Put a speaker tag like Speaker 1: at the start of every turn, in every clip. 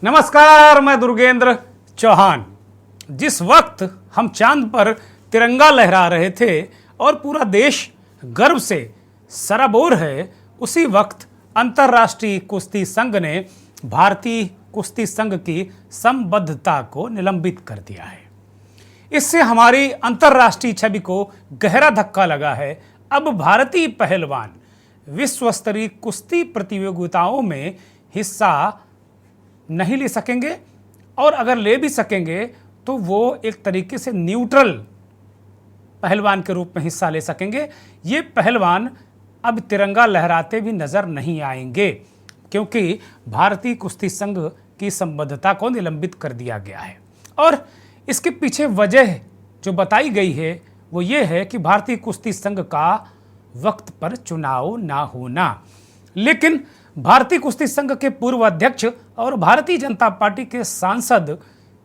Speaker 1: नमस्कार, मैं दुर्गेंद्र चौहान। जिस वक्त हम चांद पर तिरंगा लहरा रहे थे और पूरा देश गर्व से सराबोर है, उसी वक्त अंतर्राष्ट्रीय कुश्ती संघ ने भारतीय कुश्ती संघ की संबद्धता को निलंबित कर दिया है। इससे हमारी अंतर्राष्ट्रीय छवि को गहरा धक्का लगा है। अब भारतीय पहलवान विश्व स्तरीय कुश्ती प्रतियोगिताओं में हिस्सा नहीं ले सकेंगे, और अगर ले भी सकेंगे तो वो एक तरीके से न्यूट्रल पहलवान के रूप में हिस्सा ले सकेंगे। ये पहलवान अब तिरंगा लहराते भी नजर नहीं आएंगे, क्योंकि भारतीय कुश्ती संघ की संबद्धता को निलंबित कर दिया गया है। और इसके पीछे वजह जो बताई गई है वो ये है कि भारतीय कुश्ती संघ का वक्त पर चुनाव ना होना। लेकिन भारतीय कुश्ती संघ के पूर्व अध्यक्ष और भारतीय जनता पार्टी के सांसद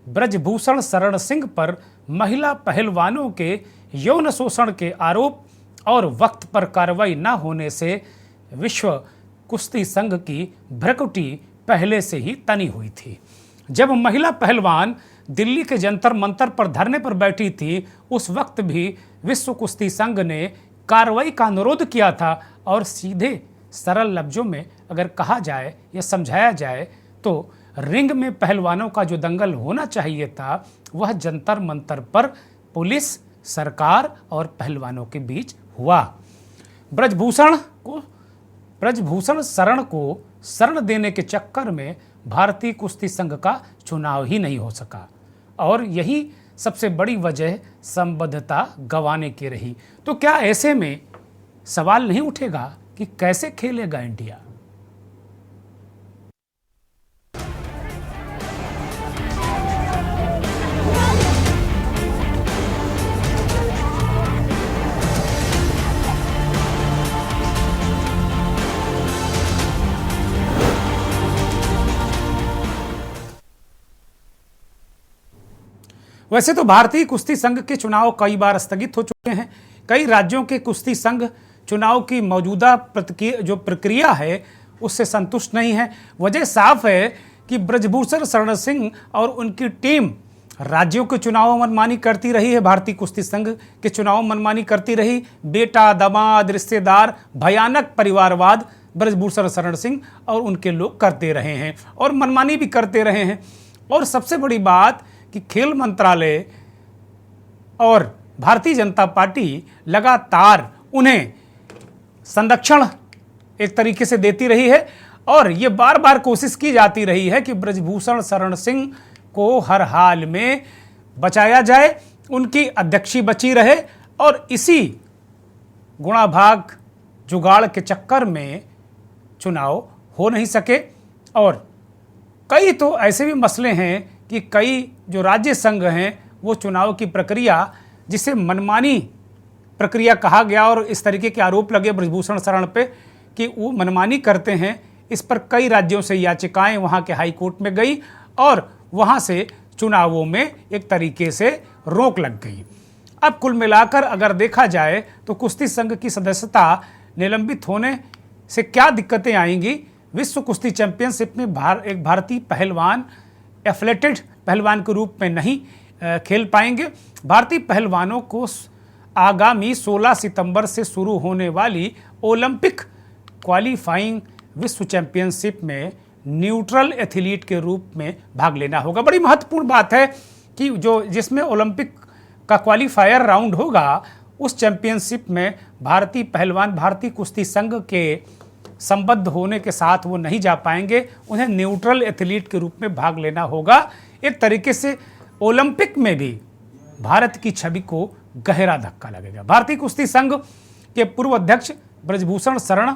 Speaker 1: ब्रजभूषण शरण सिंह पर महिला पहलवानों के यौन शोषण के आरोप और वक्त पर कार्रवाई न होने से विश्व कुश्ती संघ की भ्रकुटी पहले से ही तनी हुई थी। जब महिला पहलवान दिल्ली के जंतर मंतर पर धरने पर बैठी थी, उस वक्त भी विश्व कुश्ती संघ ने कार्रवाई का अनुरोध किया था। और सीधे सरल लफ्जों में अगर कहा जाए या समझाया जाए तो रिंग में पहलवानों का जो दंगल होना चाहिए था, वह जंतर मंतर पर पुलिस, सरकार और पहलवानों के बीच हुआ। ब्रजभूषण शरण को शरण देने के चक्कर में भारतीय कुश्ती संघ का चुनाव ही नहीं हो सका, और यही सबसे बड़ी वजह संबद्धता गंवाने की रही। तो क्या ऐसे में सवाल नहीं उठेगा कि कैसे खेलेगा इंडिया? वैसे तो भारतीय कुश्ती संघ के चुनाव कई बार स्थगित हो चुके हैं। कई राज्यों के कुश्ती संघ चुनाव की मौजूदा जो प्रक्रिया है उससे संतुष्ट नहीं है। वजह साफ है कि ब्रजभूषण शरण सिंह और उनकी टीम राज्यों के चुनाव मनमानी करती रही है, भारतीय कुश्ती संघ के चुनाव मनमानी करती रही। बेटा, दामाद, रिश्तेदार, भयानक परिवारवाद ब्रजभूषण शरण सिंह और उनके लोग करते रहे हैं और मनमानी भी करते रहे हैं। और सबसे बड़ी बात कि खेल मंत्रालय और भारतीय जनता पार्टी लगातार उन्हें संरक्षण एक तरीके से देती रही है, और ये बार बार कोशिश की जाती रही है कि ब्रजभूषण शरण सिंह को हर हाल में बचाया जाए, उनकी अध्यक्षी बची रहे। और इसी गुणाभाग जुगाड़ के चक्कर में चुनाव हो नहीं सके। और कई तो ऐसे भी मसले हैं कि कई जो राज्य संघ हैं वो चुनाव की प्रक्रिया, जिसे मनमानी प्रक्रिया कहा गया और इस तरीके के आरोप लगे ब्रजभूषण शरण पे कि वो मनमानी करते हैं, इस पर कई राज्यों से याचिकाएं वहाँ के हाई कोर्ट में गई और वहाँ से चुनावों में एक तरीके से रोक लग गई। अब कुल मिलाकर अगर देखा जाए तो कुश्ती संघ की सदस्यता निलंबित होने से क्या दिक्कतें आएंगी। विश्व कुश्ती चैंपियनशिप में एक भारतीय पहलवान एथलेटेड पहलवान के रूप में नहीं खेल पाएंगे। भारतीय पहलवानों को आगामी 16 सितंबर से शुरू होने वाली ओलंपिक क्वालिफाइंग विश्व चैंपियनशिप में न्यूट्रल एथलीट के रूप में भाग लेना होगा। बड़ी महत्वपूर्ण बात है कि जिसमें ओलंपिक का क्वालिफायर राउंड होगा, उस चैंपियनशिप में भारतीय पहलवान भारतीय कुश्ती संघ के संबद्ध होने के साथ वो नहीं जा पाएंगे, उन्हें न्यूट्रल एथलीट के रूप में भाग लेना होगा। एक तरीके से ओलंपिक में भी भारत की छवि को गहरा धक्का लगेगा। भारतीय कुश्ती संघ के पूर्व अध्यक्ष ब्रजभूषण शरण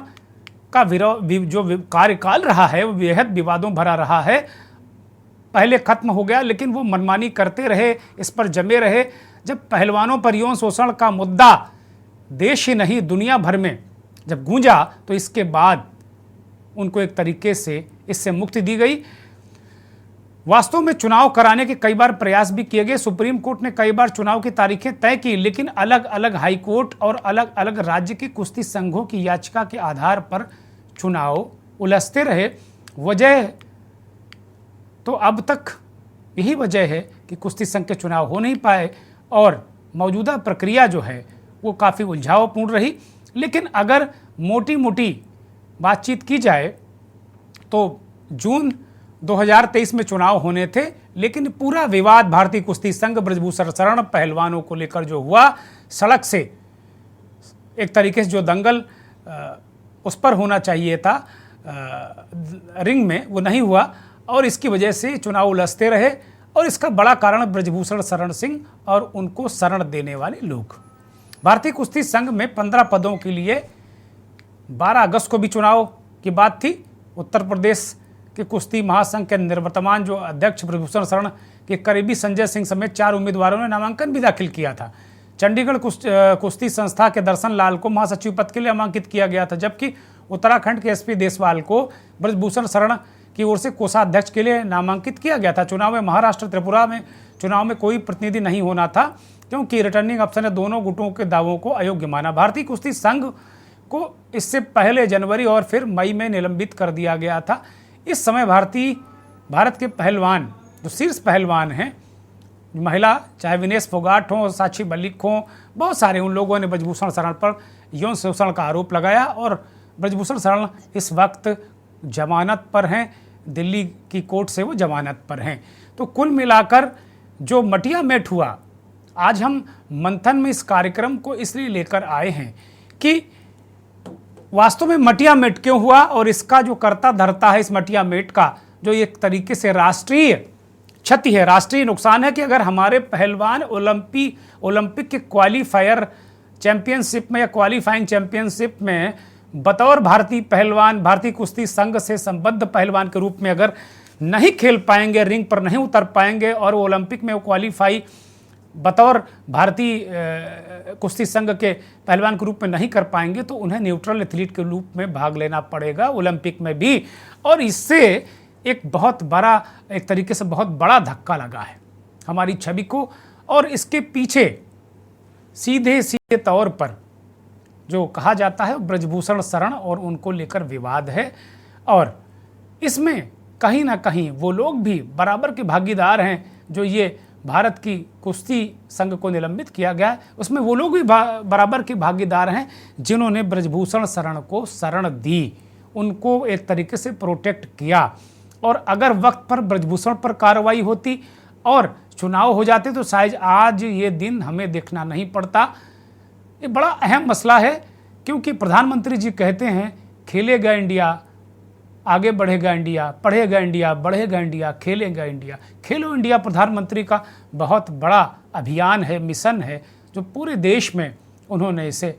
Speaker 1: का जो कार्यकाल रहा है वो बेहद विवादों भरा रहा है। पहले खत्म हो गया, लेकिन वो मनमानी करते रहे, इस पर जमे रहे। जब पहलवानों पर यौन शोषण का मुद्दा देश ही नहीं दुनिया भर में जब गूंजा, तो इसके बाद उनको एक तरीके से इससे मुक्ति दी गई। वास्तव में चुनाव कराने के कई बार प्रयास भी किए गए। सुप्रीम कोर्ट ने कई बार चुनाव की तारीखें तय की, लेकिन अलग अलग हाई कोर्ट और अलग अलग राज्य के कुश्ती संघों की याचिका के आधार पर चुनाव उलझते रहे। वजह तो अब तक यही वजह है कि कुश्ती संघ के चुनाव हो नहीं पाए और मौजूदा प्रक्रिया जो है वो काफ़ी उलझावपूर्ण रही। लेकिन अगर मोटी मोटी बातचीत की जाए तो जून 2023 में चुनाव होने थे, लेकिन पूरा विवाद भारतीय कुश्ती संघ ब्रजभूषण शरण पहलवानों को लेकर जो हुआ, सड़क से एक तरीके से जो दंगल उस पर होना चाहिए था रिंग में, वो नहीं हुआ और इसकी वजह से चुनाव उलझते रहे। और इसका बड़ा कारण ब्रजभूषण शरण सिंह और उनको शरण देने वाले लोग। भारतीय कुश्ती संघ में 15 पदों के लिए 12 अगस्त को भी चुनाव की बात थी। उत्तर प्रदेश के कुश्ती महासंघ के निर्वर्तमान जो अध्यक्ष ब्रजभूषण शरण के करीबी संजय सिंह समेत 4 उम्मीदवारों ने नामांकन भी दाखिल किया था। चंडीगढ़ कुश्ती संस्था के दर्शन लाल को महासचिव पद के लिए नामांकित किया गया था, जबकि उत्तराखंड के एसपी देसवाल को ब्रजभूषण शरण की ओर से कोषाध्यक्ष के लिए नामांकित किया गया था। चुनाव में महाराष्ट्र त्रिपुरा में चुनाव में कोई प्रतिनिधि नहीं होना था, क्योंकि रिटर्निंग अफसर ने दोनों गुटों के दावों को अयोग्य माना। भारतीय कुश्ती संघ को इससे पहले जनवरी और फिर मई में निलंबित कर दिया गया था। इस समय भारत के पहलवान जो शीर्ष पहलवान हैं महिला, चाहे विनेश फोगाट हो, साक्षी मलिक हो, बहुत सारे उन लोगों ने ब्रजभूषण शरण पर यौन शोषण का आरोप लगाया और ब्रजभूषण शरण इस वक्त जमानत पर हैं, दिल्ली की कोर्ट से वो जमानत पर हैं। तो कुल मिलाकर जो मटिया मेट हुआ, आज हम मंथन में इस कार्यक्रम को इसलिए लेकर आए हैं कि वास्तव में मटिया मेट क्यों हुआ और इसका जो कर्ता धर्ता है इस मटिया मेट का, जो एक तरीके से राष्ट्रीय क्षति है, राष्ट्रीय नुकसान है कि अगर हमारे पहलवान ओलंपिक के क्वालिफायर चैंपियनशिप में या क्वालिफाइंग चैंपियनशिप में बतौर भारतीय पहलवान, भारतीय कुश्ती संघ से संबद्ध पहलवान के रूप में अगर नहीं खेल पाएंगे, रिंग पर नहीं उतर पाएंगे और ओलंपिक में वो क्वालिफाई बतौर भारतीय कुश्ती संघ के पहलवान के रूप में नहीं कर पाएंगे, तो उन्हें न्यूट्रल एथलीट के रूप में भाग लेना पड़ेगा ओलंपिक में भी। और इससे एक बहुत बड़ा, एक तरीके से बहुत बड़ा धक्का लगा है हमारी छवि को। और इसके पीछे सीधे तौर पर जो कहा जाता है ब्रजभूषण शरण और उनको लेकर विवाद है, और इसमें कहीं ना कहीं वो लोग भी बराबर के भागीदार हैं। जो ये भारत की कुश्ती संघ को निलंबित किया गया है, उसमें वो लोग भी बराबर के भागीदार हैं जिन्होंने ब्रजभूषण शरण को शरण दी, उनको एक तरीके से प्रोटेक्ट किया। और अगर वक्त पर ब्रजभूषण पर कार्रवाई होती और चुनाव हो जाते तो शायद आज ये दिन हमें देखना नहीं पड़ता। ये बड़ा अहम मसला है, क्योंकि प्रधानमंत्री जी कहते हैं खेलेगा इंडिया, आगे बढ़ेगा इंडिया, पढ़ेगा इंडिया, बढ़ेगा इंडिया, खेलेगा इंडिया। खेलो इंडिया प्रधानमंत्री का बहुत बड़ा अभियान है, मिशन है, जो पूरे देश में उन्होंने इसे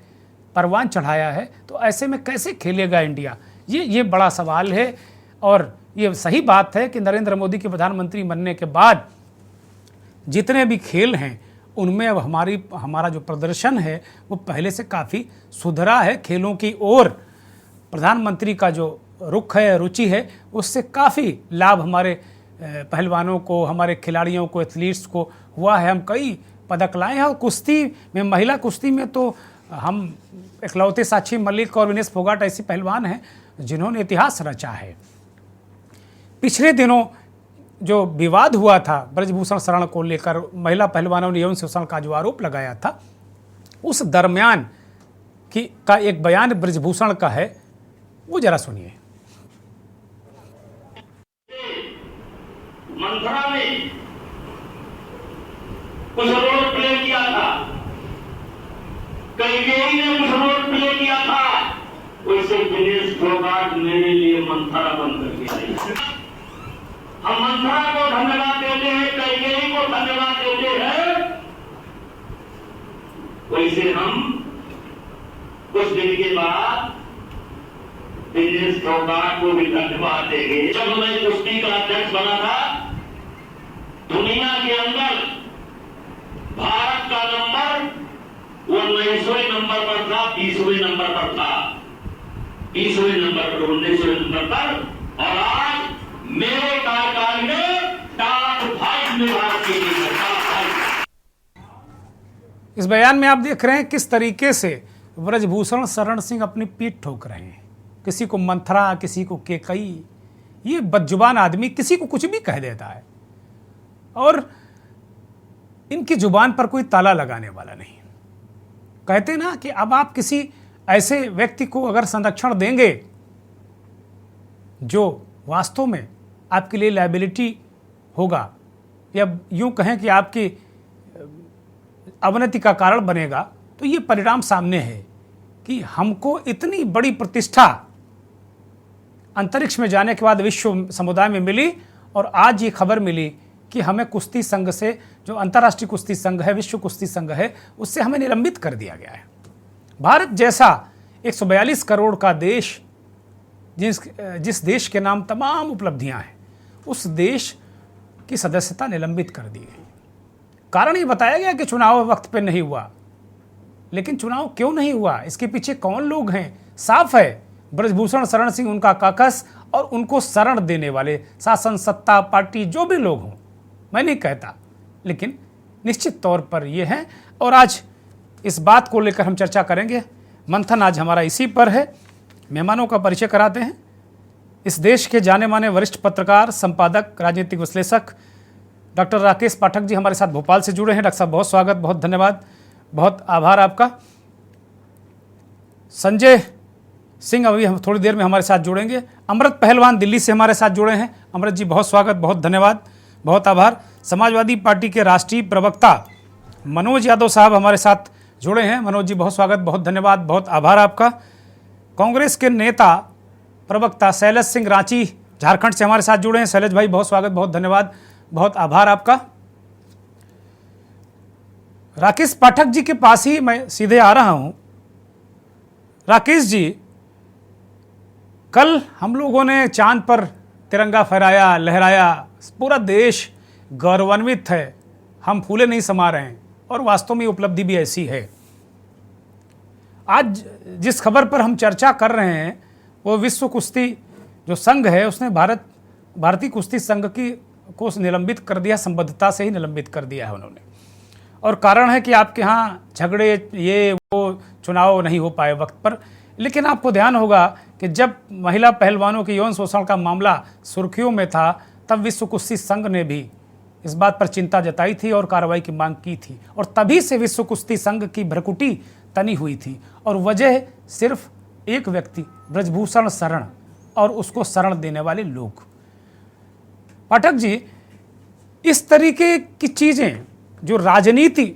Speaker 1: परवान चढ़ाया है। तो ऐसे में कैसे खेलेगा इंडिया, ये बड़ा सवाल है। और ये सही बात है कि नरेंद्र मोदी के प्रधानमंत्री बनने के बाद जितने भी खेल हैं उनमें अब हमारा जो प्रदर्शन है वो पहले से काफ़ी सुधरा है। खेलों की ओर प्रधानमंत्री का जो रुख है, रुचि है, उससे काफ़ी लाभ हमारे पहलवानों को, हमारे खिलाड़ियों को, एथलीट्स को हुआ है। हम कई पदक लाए हैं और कुश्ती में, महिला कुश्ती में तो हम इकलौते साक्षी मलिक और विनेश फोगाट ऐसे पहलवान हैं जिन्होंने इतिहास रचा है। पिछले दिनों जो विवाद हुआ था ब्रजभूषण शरण को लेकर, महिला पहलवानों ने यौन शोषण का जो आरोप लगाया था, उस दरमियान का एक बयान ब्रजभूषण का है, वो जरा सुनिए।
Speaker 2: मंथरा में कुछ रोल प्ले किया था, कैकेयी ने कुछ रोल प्ले किया था, वैसे विनेश फोगाट मेरे लिए मंथरा बनकर के आई। हम मंथरा को धन्यवाद देते हैं, कैकेयी को धन्यवाद देते हैं, वैसे हम कुछ दिन के बाद विनेश फोगाट को भी धन्यवाद देंगे। जब मैं कुश्ती का अध्यक्ष बना था, दुनिया के अंदर भारत का नंबर वो 19वें नंबर पर था, 20वें नंबर पर था, 20वें नंबर पर, 19वें नंबर पर। और आज मेरे कार्यकाल में टॉप 5 में भारत की टीम है।
Speaker 1: इस बयान में आप देख रहे हैं किस तरीके से ब्रजभूषण शरण सिंह अपनी पीठ ठोक रहे हैं। किसी को मंथरा, किसी को केकई, ये बदजुबान आदमी किसी को कुछ भी कह देता है और इनकी जुबान पर कोई ताला लगाने वाला नहीं। कहते ना कि अब आप किसी ऐसे व्यक्ति को अगर संरक्षण देंगे जो वास्तव में आपके लिए लायबिलिटी होगा या यूं कहें कि आपकी अवनति का कारण बनेगा, तो ये परिणाम सामने है कि हमको इतनी बड़ी प्रतिष्ठा अंतरिक्ष में जाने के बाद विश्व समुदाय में मिली और आज ये खबर मिली कि हमें कुश्ती संघ से, जो अंतर्राष्ट्रीय कुश्ती संघ है, विश्व कुश्ती संघ है, उससे हमें निलंबित कर दिया गया है। भारत जैसा 142 करोड़ का देश, जिस देश के नाम तमाम उपलब्धियां हैं, उस देश की सदस्यता निलंबित कर दी गई। कारण ये बताया गया कि चुनाव वक्त पे नहीं हुआ, लेकिन चुनाव क्यों नहीं हुआ, इसके पीछे कौन लोग हैं, साफ है ब्रजभूषण शरण सिंह उनका काकस और उनको शरण देने वाले शासन सत्ता पार्टी जो भी लोग हों, मैं नहीं कहता, लेकिन निश्चित तौर पर ये हैं। और आज इस बात को लेकर हम चर्चा करेंगे। मंथन आज हमारा इसी पर है। मेहमानों का परिचय कराते हैं। इस देश के जाने माने वरिष्ठ पत्रकार, संपादक, राजनीतिक विश्लेषक डॉक्टर राकेश पाठक जी हमारे साथ भोपाल से जुड़े हैं। डॉक्टर साहब बहुत स्वागत, बहुत धन्यवाद, बहुत आभार आपका। संजय सिंह अभी हम थोड़ी देर में हमारे साथ जुड़ेंगे। अमृत पहलवान दिल्ली से हमारे साथ जुड़े हैं। अमृत जी बहुत स्वागत, बहुत धन्यवाद, बहुत आभार। समाजवादी पार्टी के राष्ट्रीय प्रवक्ता मनोज यादव साहब हमारे साथ जुड़े हैं। मनोज जी बहुत स्वागत, बहुत धन्यवाद, बहुत आभार आपका। कांग्रेस के नेता प्रवक्ता शैलेश सिंह रांची झारखंड से हमारे साथ जुड़े हैं। शैलेश भाई बहुत स्वागत, बहुत धन्यवाद, बहुत आभार आपका। राकेश पाठक जी के पास ही मैं सीधे आ रहा हूं। राकेश जी, कल हम लोगों ने चांद पर तिरंगा फहराया, लहराया, पूरा देश गौरवान्वित है, हम फूले नहीं समा रहे हैं और वास्तव में उपलब्धि भी ऐसी है। आज जिस खबर पर हम चर्चा कर रहे हैं वो विश्व कुश्ती जो संघ है उसने भारतीय कुश्ती संघ को निलंबित कर दिया, संबद्धता से ही निलंबित कर दिया है उन्होंने। और कारण है कि आपके यहाँ झगड़े, ये वो, चुनाव नहीं हो पाए वक्त पर। लेकिन आपको ध्यान होगा कि जब महिला पहलवानों के यौन शोषण का मामला सुर्खियों में था, तब विश्व कुश्ती संघ ने भी इस बात पर चिंता जताई थी और कार्रवाई की मांग की थी। और तभी से विश्व कुश्ती संघ की भ्रकुटी तनी हुई थी और वजह सिर्फ एक व्यक्ति, ब्रजभूषण शरण और उसको शरण देने वाले लोग। पाठक जी, इस तरीके की चीज़ें जो राजनीति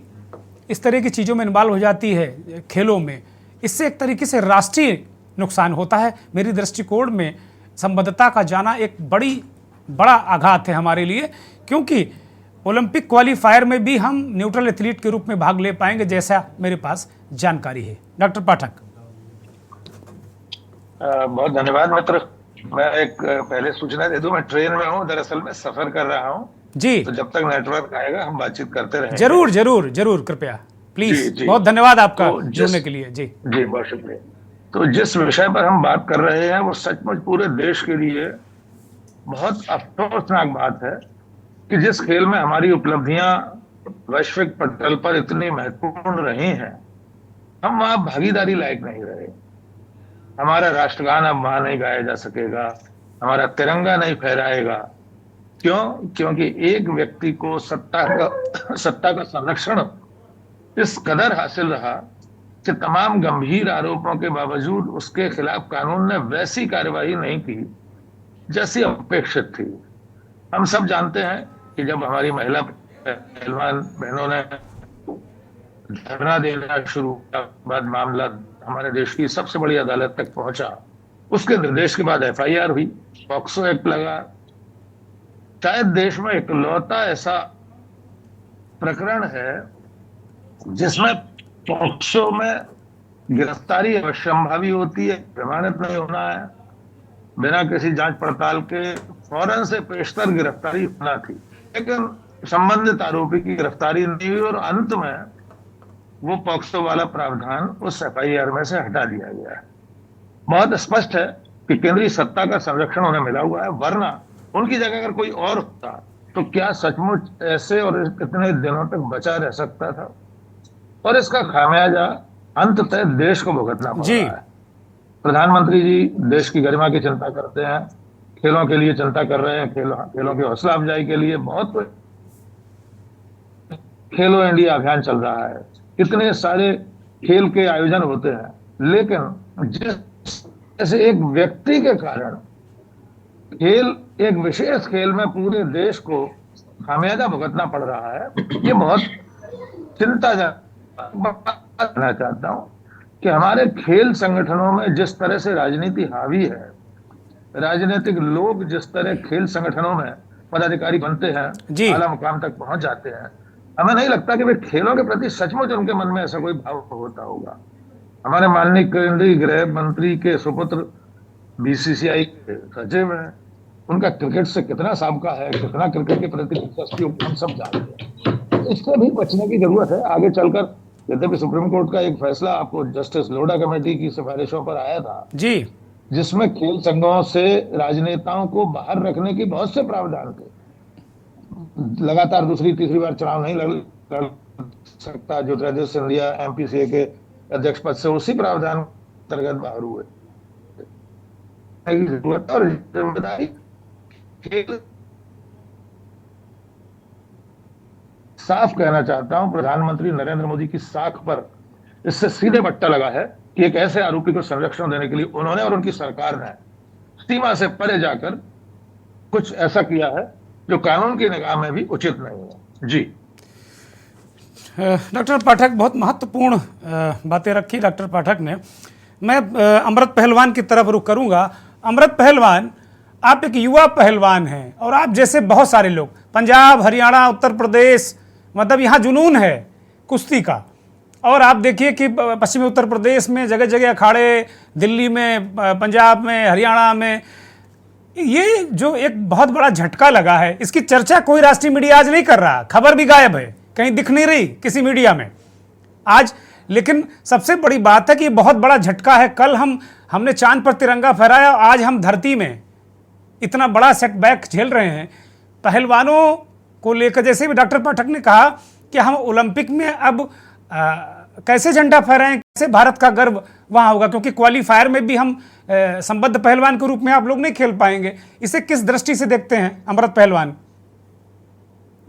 Speaker 1: इस तरह की चीज़ों में इन्वॉल्व हो जाती है खेलों में, इससे एक तरीके से राष्ट्रीय नुकसान होता है। मेरी दृष्टिकोण में संबद्धता का जाना एक बड़ा आघात है हमारे लिए, क्योंकि ओलंपिक क्वालिफायर में भी हम न्यूट्रल एथलीट के रूप में भाग ले पाएंगे, जैसा मेरे पास जानकारी है। डॉक्टर पाठक।
Speaker 3: बहुत धन्यवाद मित्र। मैं एक पहले सूचना दे दूं, मैं ट्रेन में हूं, दरअसल मैं सफर कर रहा हूं
Speaker 1: जी,
Speaker 3: तो जब तक नेटवर्क आएगा हम बातचीत करते रहेंगे।
Speaker 1: जरूर जरूर जरूर, कृपया प्लीज। बहुत धन्यवाद आपका जुड़ने के लिए। जी
Speaker 3: बहुत शुक्रिया। तो जिस विषय पर हम बात कर रहे हैं वो सचमुच पूरे देश के लिए बहुत अफसोसनाक बात है कि जिस खेल में हमारी उपलब्धियां वैश्विक पटल पर इतनी महत्वपूर्ण रही हैं, हम वहां भागीदारी लायक नहीं रहे। हमारा राष्ट्रगान अब वहां नहीं गाया जा सकेगा, हमारा तिरंगा नहीं फहराएगा। क्यों? क्योंकि एक व्यक्ति को सत्ता का संरक्षण इस कदर हासिल रहा कि तमाम गंभीर आरोपों के बावजूद उसके खिलाफ कानून ने वैसी कार्यवाही नहीं की जैसी अपेक्षित थी। हम सब जानते हैं कि जब हमारी महिला पहलवान बहनों ने धरना देना शुरू किया, बाद मामला हमारे देश की सबसे बड़ी अदालत तक पहुंचा, उसके निर्देश के बाद FIR हुई, पॉक्सो एक्ट लगा। शायद देश में इकलौता ऐसा प्रकरण है जिसमें पॉक्सो में गिरफ्तारी अवश्यंभावी होती है, प्रमाणित नहीं होना है, बिना किसी जांच पड़ताल के फौरन से पेशतर गिरफ्तारी होना थी, लेकिन संबंधित आरोपी की गिरफ्तारी नहीं हुई और अंत में वो पॉक्सो वाला प्रावधान उस FIR में से हटा दिया गया है। बहुत स्पष्ट है कि केंद्रीय सत्ता का संरक्षण उन्हें मिला हुआ है, वरना उनकी जगह अगर कोई और होता तो क्या सचमुच ऐसे और इतने दिनों तक बचा रह सकता था? और इसका खामियाजा अंततः देश को भुगतना पड़ रहा है। प्रधानमंत्री जी देश की गरिमा की चिंता करते हैं, खेलों के लिए चिंता कर रहे हैं, खेलों की हौसला अफजाई के लिए बहुत खेलो इंडिया अभियान चल रहा है, कितने सारे खेल के आयोजन होते हैं, लेकिन जिस ऐसे एक व्यक्ति के कारण खेल, एक विशेष खेल में पूरे देश को खामियाजा भुगतना पड़ रहा है, ये बहुत चिंताजनक कहना चाहता हूं कि हमारे खेल संगठनों में जिस तरह से राजनीति हावी है, राजनीतिक लोग जिस तरह खेल संगठनों में पदाधिकारी बनते हैं, आला मुकाम तक पहुंच जाते हैं, हमें नहीं लगता कि वे खेलों के प्रति सचमुच उनके मन में ऐसा कोई भाव होता होगा। हमारे माननीय केंद्रीय गृह मंत्री के सुपुत्र बीसीसीआई के सचिव हैं, उनका क्रिकेट से कितना साबका है, कितना क्रिकेट के प्रति दिलचस्पी हम सब जानते हैं। इससे भी बचने की जरूरत है आगे चलकर। यद्यपि सुप्रीम कोर्ट का एक फैसला आपको जस्टिस लोढ़ा कमेटी की सिफारिशों पर आया था जी, जिसमें खेल संघों से राजनेताओं को बाहर रखने की बहुत से प्रावधान थे। लगातार दूसरी तीसरी बार चुनाव नहीं लड़ सकता जो तेजस सिंधिया एमपीसीए के अध्यक्ष पद से, उसी प्रावधान अंतर्गत बाहर हुए। जरूरत और जिम्मेदारी खेल, साफ कहना चाहता हूं, प्रधानमंत्री नरेंद्र मोदी की साख पर इससे सीधे बट्टा लगा है कि एक ऐसे आरोपी को संरक्षण देने के लिए उन्होंने और उनकी सरकार ने सीमा से परे जाकर कुछ ऐसा किया है जो कानून की निगाह में भी उचित नहीं है। जी
Speaker 1: डॉक्टर पाठक, बहुत महत्वपूर्ण बातें रखी डॉक्टर पाठक ने। मैं अमृत पहलवान की तरफ रुख करूंगा। अमृत पहलवान, आप एक युवा पहलवान हैं और आप जैसे बहुत सारे लोग पंजाब, हरियाणा, उत्तर प्रदेश, मतलब यहाँ जुनून है कुश्ती का। और आप देखिए कि पश्चिमी उत्तर प्रदेश में जगह जगह अखाड़े, दिल्ली में, पंजाब में, हरियाणा में, ये जो एक बहुत बड़ा झटका लगा है, इसकी चर्चा कोई राष्ट्रीय मीडिया आज नहीं कर रहा, खबर भी गायब है, कहीं दिख नहीं रही किसी मीडिया में आज। लेकिन सबसे बड़ी बात है कि बहुत बड़ा झटका है। कल हमने चांद पर तिरंगा फहराया, आज हम धरती में इतना बड़ा सेटबैक झेल रहे हैं। पहलवानों को लेकर, जैसे भी डॉक्टर पाठक ने कहा कि हम ओलंपिक में अब कैसे झंडा फहराएं, कैसे भारत का गर्व वहां होगा, क्योंकि क्वालिफायर में भी हम संबद्ध पहलवान के रूप में आप लोग नहीं खेल पाएंगे। इसे किस दृष्टि से देखते हैं अमृत पहलवान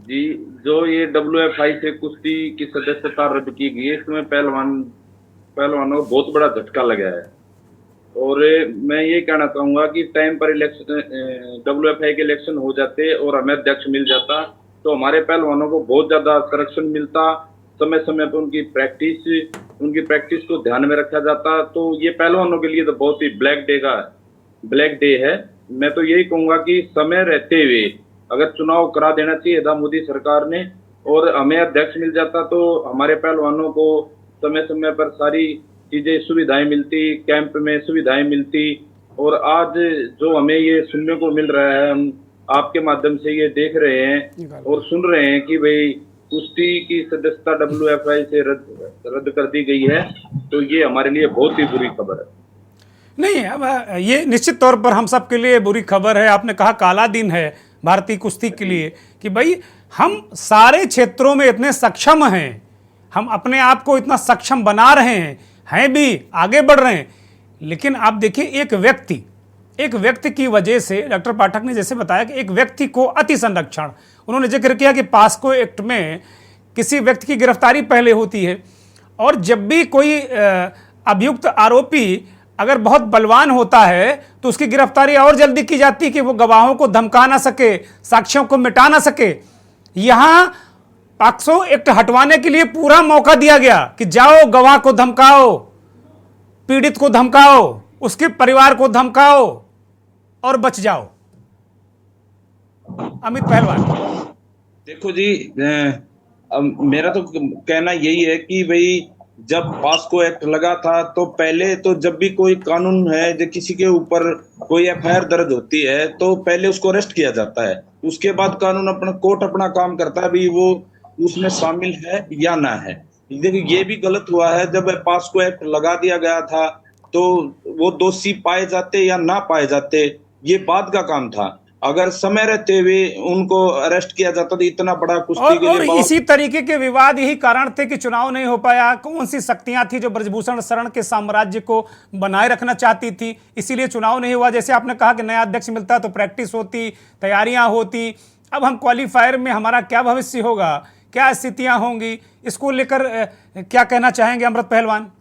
Speaker 4: जी? जो ये WFI से कुश्ती की सदस्यता रद्द की गई है, इसमें पहलवानों को बहुत बड़ा झटका लगा है। और मैं ये कहना चाहूंगा कि टाइम पर इलेक्शन, WFI के इलेक्शन हो जाते और हमें अध्यक्ष मिल जाता तो हमारे पहलवानों को बहुत ज्यादा संरक्षण मिलता, समय समय पर उनकी प्रैक्टिस को ध्यान में रखा जाता। तो ये पहलवानों के लिए तो बहुत ही ब्लैक डे है। मैं तो यही कहूंगा कि समय रहते हुए अगर चुनाव करा देना चाहिए था मोदी सरकार ने, और हमें अध्यक्ष मिल जाता तो हमारे पहलवानों को समय समय पर सारी चीजें, सुविधाएं मिलती, कैंप में सुविधाएं मिलती। और आज जो हमें ये सुनने को मिल रहा है, हम आपके माध्यम से ये देख रहे हैं और सुन रहे हैं कि भाई कुश्ती की सदस्यता WFI से रद्द कर दी गई है, तो ये हमारे लिए बहुत ही बुरी खबर है।
Speaker 1: नहीं, अब ये निश्चित तौर पर हम सब के लिए बुरी खबर है। आपने कहा काला दिन है भारतीय कुश्ती के लिए कि भाई हम सारे क्षेत्रों में इतने सक्षम हैं, हम अपने आप को इतना सक्षम बना रहे हैं भी, आगे बढ़ रहे हैं। लेकिन आप देखिए एक व्यक्ति की वजह से, डॉक्टर पाठक ने जैसे बताया कि एक व्यक्ति को अति संरक्षण, उन्होंने जिक्र किया कि पास्को एक्ट में किसी व्यक्ति की गिरफ्तारी पहले होती है, और जब भी कोई अभियुक्त आरोपी अगर बहुत बलवान होता है तो उसकी गिरफ्तारी और जल्दी की जाती है कि वो गवाहों को धमका ना सके, साक्ष्यों को मिटा ना सके। यहां पाक्सो एक्ट हटवाने के लिए पूरा मौका दिया गया कि जाओ गवाह को धमकाओ, पीड़ित को धमकाओ, उसके परिवार को धमकाओ और बच जाओ। अमित पहलवान,
Speaker 4: देखो जी, मेरा तो कहना यही है कि भाई जब पास्को एक्ट लगा था तो पहले तो जब भी कोई कानून है, जब किसी के ऊपर कोई FIR दर्ज होती है तो पहले उसको अरेस्ट किया जाता है, उसके बाद कानून कोर्ट अपना काम करता है भी वो उसमें शामिल है या ना है। देखिए ये भी गलत हुआ है, जब पास्को एक्ट लगा दिया गया था तो वो दोषी पाए जाते या ना पाए जाते ये बाद का काम था। अगर समय रहते हुए उनको अरेस्ट किया जाता तो इतना बड़ा कुश्ती के
Speaker 1: और
Speaker 4: लिए
Speaker 1: इसी तरीके के विवाद यही कारण थे कि चुनाव नहीं हो पाया। कौन सी शक्तियां थी जो ब्रजभूषण शरण के साम्राज्य को बनाए रखना चाहती थी, इसीलिए चुनाव नहीं हुआ। जैसे आपने कहा कि नया अध्यक्ष मिलता तो प्रैक्टिस होती, तैयारियां होती। अब हम क्वालिफायर में हमारा क्या भविष्य होगा, क्या स्थितियां होंगी, इसको लेकर क्या कहना चाहेंगे अमृत पहलवान?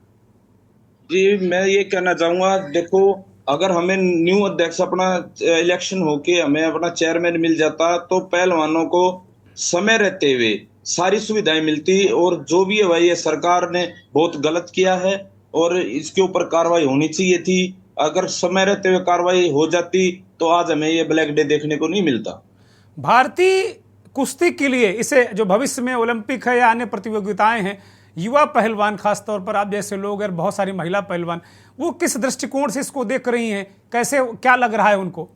Speaker 4: जी, मैं ये कहना चाहूंगा, देखो अगर हमें न्यू अध्यक्ष अपना इलेक्शन होके हमें अपना चेयरमैन मिल जाता तो पहलवानों को समय रहते हुए सारी सुविधाएं मिलती, और जो भी है भाई ये सरकार ने बहुत गलत किया है और इसके ऊपर कार्रवाई होनी चाहिए थी। अगर समय रहते हुए कार्रवाई हो जाती तो आज हमें ये ब्लैक डे देखने को नहीं मिलता।
Speaker 1: भारतीय कुश्ती के लिए इसे जो भविष्य में ओलंपिक है या अन्य प्रतियोगिताएं हैं, युवा पहलवान खासतौर पर आप जैसे लोग और बहुत सारी महिला पहलवान, वो किस दृष्टिकोण से इसको देख रही हैं, कैसे क्या लग रहा है उनको?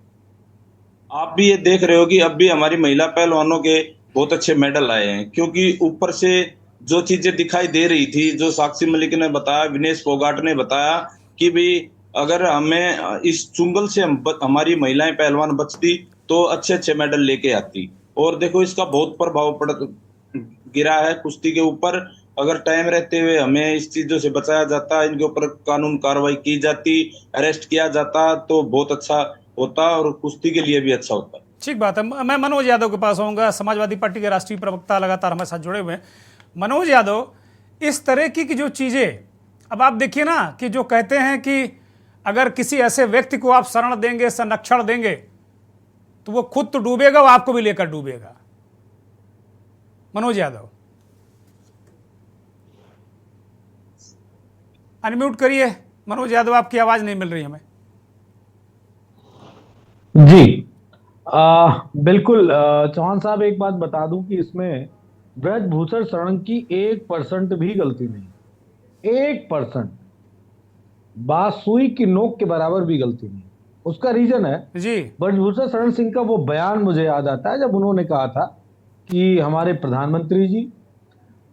Speaker 4: आप भी ये देख रहे हो कि अब भी हमारी महिला पहलवानों के बहुत अच्छे मेडल आए हैं, क्योंकि ऊपर से जो चीजें दिखाई दे रही थी, जो साक्षी मलिक ने बताया, विनेश फोगाट ने बताया कि भाई अगर हमें इस चुंगल से हमारी महिलाएं पहलवान बचती तो अच्छे अच्छे मेडल लेके आती। और देखो इसका बहुत प्रभाव गिरा है कुश्ती के ऊपर। अगर टाइम रहते हुए हमें इस चीजों से बचाया जाता, इनके ऊपर कानून कार्रवाई की जाती, अरेस्ट किया जाता तो बहुत अच्छा होता और कुश्ती के लिए भी अच्छा होता।
Speaker 1: ठीक बात है। मैं मनोज यादव के पास आऊँगा, समाजवादी पार्टी के राष्ट्रीय प्रवक्ता लगातार हमारे साथ जुड़े हुए हैं। मनोज यादव, इस तरह की जो चीज़ें, अब आप देखिए ना कि जो कहते हैं कि अगर किसी ऐसे व्यक्ति को आप शरण देंगे, संरक्षण देंगे, तो वो खुद तो डूबेगा, वो आपको भी लेकर डूबेगा। मनोज यादव अनम्यूट करिए। मनोज यादव, आपकी आवाज नहीं मिल रही हमें।
Speaker 5: जी बिल्कुल। चौहान साहब, एक बात बता दूं कि इसमें ब्रजभूषण शरण की 1% भी गलती नहीं। 1% बात सुई की नोक के बराबर भी गलती नहीं। उसका रीजन है
Speaker 1: जी,
Speaker 5: ब्रजभूषण शरण सिंह का वो बयान मुझे याद आता है जब उन्होंने कहा था कि हमारे प्रधानमंत्री जी,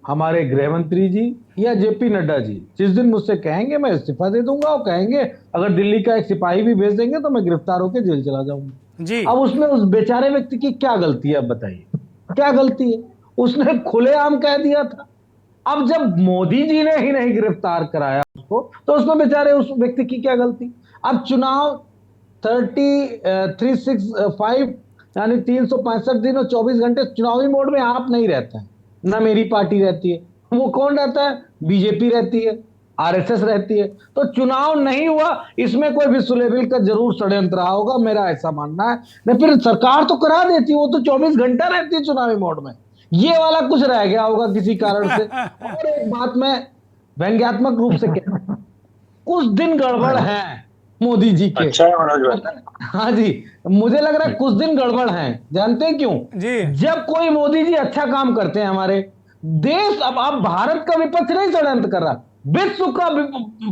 Speaker 5: हमारे गृह मंत्री जी या जेपी नड्डा जी जिस दिन मुझसे कहेंगे मैं इस्तीफा दे दूंगा, और कहेंगे अगर दिल्ली का एक सिपाही भी भेज देंगे तो मैं गिरफ्तार होकर जेल चला जाऊंगा
Speaker 1: जी।
Speaker 5: अब उसमें उस बेचारे व्यक्ति की क्या गलती है? अब बताइए क्या गलती है? उसने खुलेआम कह दिया था। अब जब मोदी जी ने ही नहीं गिरफ्तार कराया उसको, तो उसमें बेचारे उस व्यक्ति की क्या गलती? अब चुनाव 365 यानी 365 दिन और 24 घंटे चुनावी मोड में आप नहीं रहते हैं, ना मेरी पार्टी रहती है। वो कौन रहता है? बीजेपी रहती है, आरएसएस रहती है। तो चुनाव नहीं हुआ, इसमें कोई विश्व लेवल का जरूर षड्यंत्र रहा होगा, मेरा ऐसा मानना है। नहीं फिर सरकार तो करा देती, वो तो 24 घंटा रहती है चुनावी मोड में। ये वाला कुछ रह गया होगा किसी कारण से। और एक बात मैं व्यंग्यात्मक रूप से कह, कुछ दिन गड़बड़ है मोदी जी के।
Speaker 3: अच्छा मनोज भाई,
Speaker 5: हाँ जी, मुझे लग रहा है कुछ दिन गड़बड़ हैं। जानते हैं क्यों?
Speaker 1: जी,
Speaker 5: जब कोई मोदी जी अच्छा काम करते हैं हमारे देश, अब भारत का विपक्ष नहीं षड्यंत्र कर रहा, विश्व का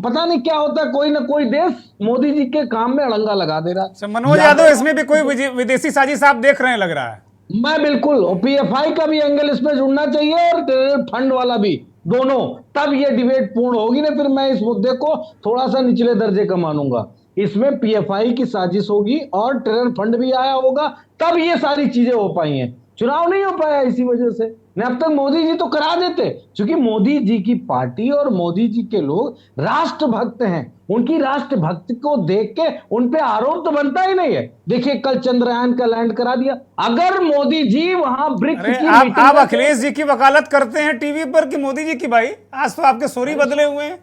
Speaker 5: पता नहीं क्या होता है, कोई ना कोई देश मोदी जी के काम में अड़ंगा लगा दे रहा।
Speaker 1: मनोज यादव, इसमें भी कोई विदेशी साजिश आप देख रहे हैं लग रहा है।
Speaker 5: मैं बिल्कुल, पीएफआई का भी एंगल इसमें जुड़ना चाहिए और टेरर फंड वाला भी, दोनों, तब ये डिबेट पूर्ण होगी ना। फिर मैं इस मुद्दे को थोड़ा सा निचले दर्जे का मानूंगा। इसमें पीएफआई की साजिश होगी और टेरर फंड भी आया होगा, तब ये सारी चीजें हो पाई हैं। चुनाव नहीं हो पाया इसी वजह से। अब तक मोदी जी तो करा देते, क्योंकि मोदी जी की पार्टी और मोदी जी के लोग राष्ट्रभक्त हैं। उनकी राष्ट्रभक्ति को देख के उन पे आरोप तो बनता ही नहीं है। देखिए कल चंद्रयान का लैंड करा दिया। अगर मोदी जी वहां ब्रिक्स की
Speaker 1: आप अखिलेश जी की वकालत करते हैं टीवी पर कि मोदी जी की? भाई आज तो आपके सोरी बदले हुए हैं।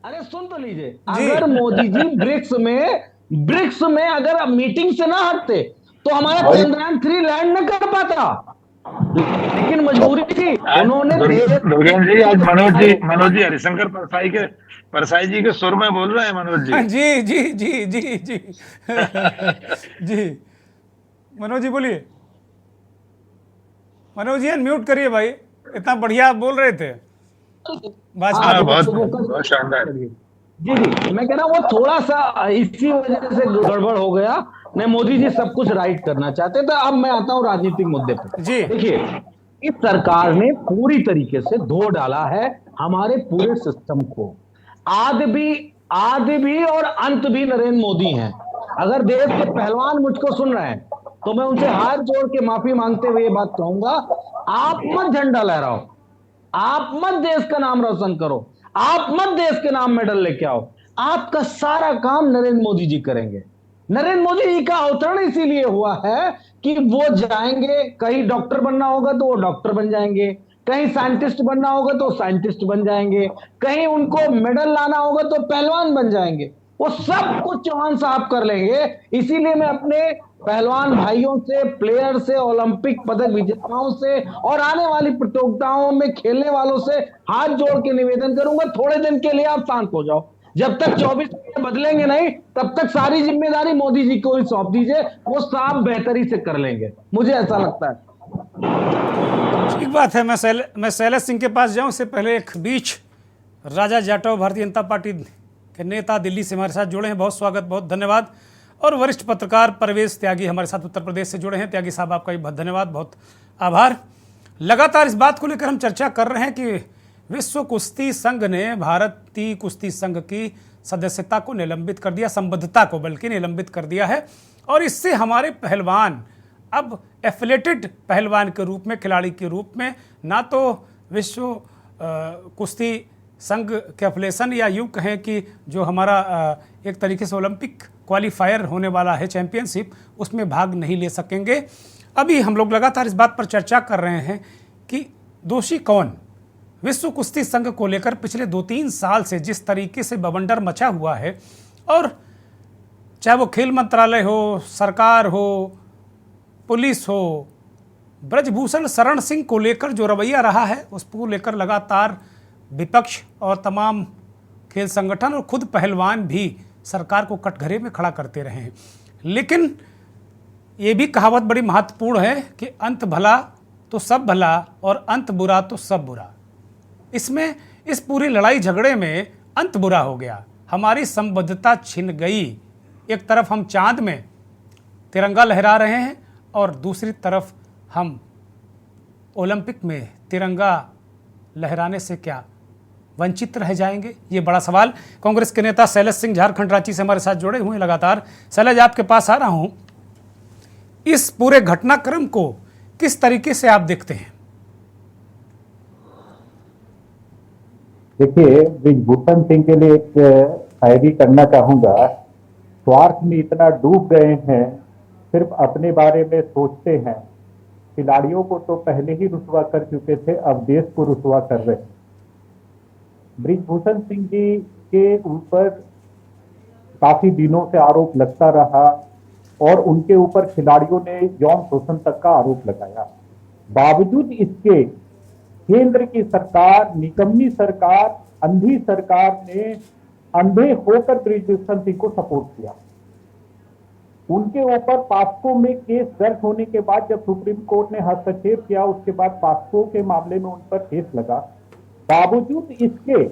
Speaker 5: अरे सुन तो लीजिए, अगर मोदी जी ब्रिक्स में अगर मीटिंग से ना हटते तो हमारा चंद्रयान 3 लैंड न कर पाता, लेकिन मजबूरी थी उन्होंने।
Speaker 3: दुर्गेश जी, आज मनोज जी हरिशंकर परसाई जी के सुर में बोल रहे हैं मनोज जी।
Speaker 1: जी जी जी जी जी जी मनोज जी बोलिए। मनोज जी अनम्यूट करिए भाई, इतना बढ़िया आप बोल रहे थे।
Speaker 3: बहुत शानदार।
Speaker 5: जी जी, मैं कह रहा हूँ वो थोड़ा सा इसी वजह से गड़बड़ हो गया। नहीं, मोदी जी सब कुछ राइट करना चाहते थे। अब मैं आता हूँ राजनीतिक मुद्दे पर।
Speaker 1: जी,
Speaker 5: देखिए, इस सरकार ने पूरी तरीके से धो डाला है हमारे पूरे सिस्टम को। आदि भी और अंत भी नरेंद्र मोदी हैं। अगर देश के पहलवान मुझको सुन रहे हैं तो मैं उनसे हाथ जोड़ के माफी मांगते हुए ये बात कहूंगा, आप मत झंडा लहराओ, आप मत देश का नाम रोशन करो, आप मत देश के नाम मेडल लेके आओ। आपका सारा काम नरेंद्र मोदी जी करेंगे। नरेंद्र मोदी जी का अवतरण इसीलिए हुआ है कि वो जाएंगे, कहीं डॉक्टर बनना होगा तो वो डॉक्टर बन जाएंगे, कहीं साइंटिस्ट बनना होगा तो साइंटिस्ट बन जाएंगे, कहीं उनको मेडल लाना होगा तो पहलवान बन जाएंगे। वो सब कुछ चौहान साहब कर लेंगे। इसीलिए मैं अपने पहलवान भाइयों से, प्लेयर से, ओलंपिक पदक विजेताओं से और आने वाली प्रतियोगिताओं में खेलने वालों से हाथ जोड़ के निवेदन करूंगा, थोड़े दिन के लिए आप शांत हो जाओ। जब तक 24 घंटे बदलेंगे नहीं, तब तक सारी जिम्मेदारी मोदी जी को ही सौंप दीजिए, वो साफ बेहतरी से कर लेंगे, मुझे ऐसा लगता है।
Speaker 1: ठीक बात है। मैं शैलेश सिंह के पास जाऊं इससे पहले एक बीच राजा जाटव भारतीय जनता पार्टी के नेता दिल्ली से हमारे साथ जुड़े हैं, बहुत स्वागत, बहुत धन्यवाद। और वरिष्ठ पत्रकार परवेश त्यागी हमारे साथ उत्तर प्रदेश से जुड़े हैं। त्यागी साहब आपका भी बहुत धन्यवाद, बहुत आभार। लगातार इस बात को लेकर हम चर्चा कर रहे हैं कि विश्व कुश्ती संघ ने भारतीय कुश्ती संघ की सदस्यता को निलंबित कर दिया, संबद्धता को बल्कि निलंबित कर दिया है। और इससे हमारे पहलवान अब एफिलेटेड पहलवान के रूप में, खिलाड़ी के रूप में, ना तो विश्व कुश्ती संघ के एफिलेशन या यूँ कहें कि जो हमारा एक तरीके से ओलंपिक क्वालिफायर होने वाला है चैंपियनशिप, उसमें भाग नहीं ले सकेंगे। अभी हम लोग लगातार इस बात पर चर्चा कर रहे हैं कि दोषी कौन। विश्व कुश्ती संघ को लेकर पिछले 2-3 साल से जिस तरीके से बवंडर मचा हुआ है, और चाहे वो खेल मंत्रालय हो, सरकार हो, पुलिस हो, ब्रजभूषण शरण सिंह को लेकर जो रवैया रहा है उसको लेकर लगातार विपक्ष और तमाम खेल संगठन और खुद पहलवान भी सरकार को कटघरे में खड़ा करते रहे हैं। लेकिन ये भी कहावत बड़ी महत्वपूर्ण है कि अंत भला तो सब भला और अंत बुरा तो सब बुरा। इसमें इस पूरी लड़ाई झगड़े में अंत बुरा हो गया, हमारी संबद्धता छिन गई। एक तरफ हम चांद में तिरंगा लहरा रहे हैं और दूसरी तरफ हम ओलंपिक में तिरंगा लहराने से क्या वंचित रह जाएंगे, ये बड़ा सवाल। कांग्रेस के नेता शैलेश सिंह झारखंड रांची से हमारे साथ जुड़े हुए हैं लगातार। शैलेश, आपके पास आ रहा हूं, इस पूरे घटनाक्रम को किस तरीके से आप देखते हैं?
Speaker 6: देखिए, ब्रिजभूषण सिंह के लिए एक शायरी करना चाहूंगा। स्वार्थ में इतना डूब गए हैं, सिर्फ अपने बारे में सोचते हैं। खिलाड़ियों को तो पहले ही रुसवा कर चुके थे, अब देश को रुसवा कर रहे हैं। ब्रिजभूषण सिंह जी के ऊपर काफी दिनों से आरोप लगता रहा और उनके ऊपर खिलाड़ियों ने यौन शोषण तक का आरोप लगाया। बावजूद इसके केंद्र की सरकार, निकम्मी सरकार, अंधी सरकार ने अंधे होकर ब्रिजभूषण सिंह को सपोर्ट किया। उनके ऊपर पास्को में केस दर्ज होने के बाद जब सुप्रीम कोर्ट ने हस्तक्षेप किया, उसके बाद पास्को के मामले में उन पर केस लगा। बावजूद इसके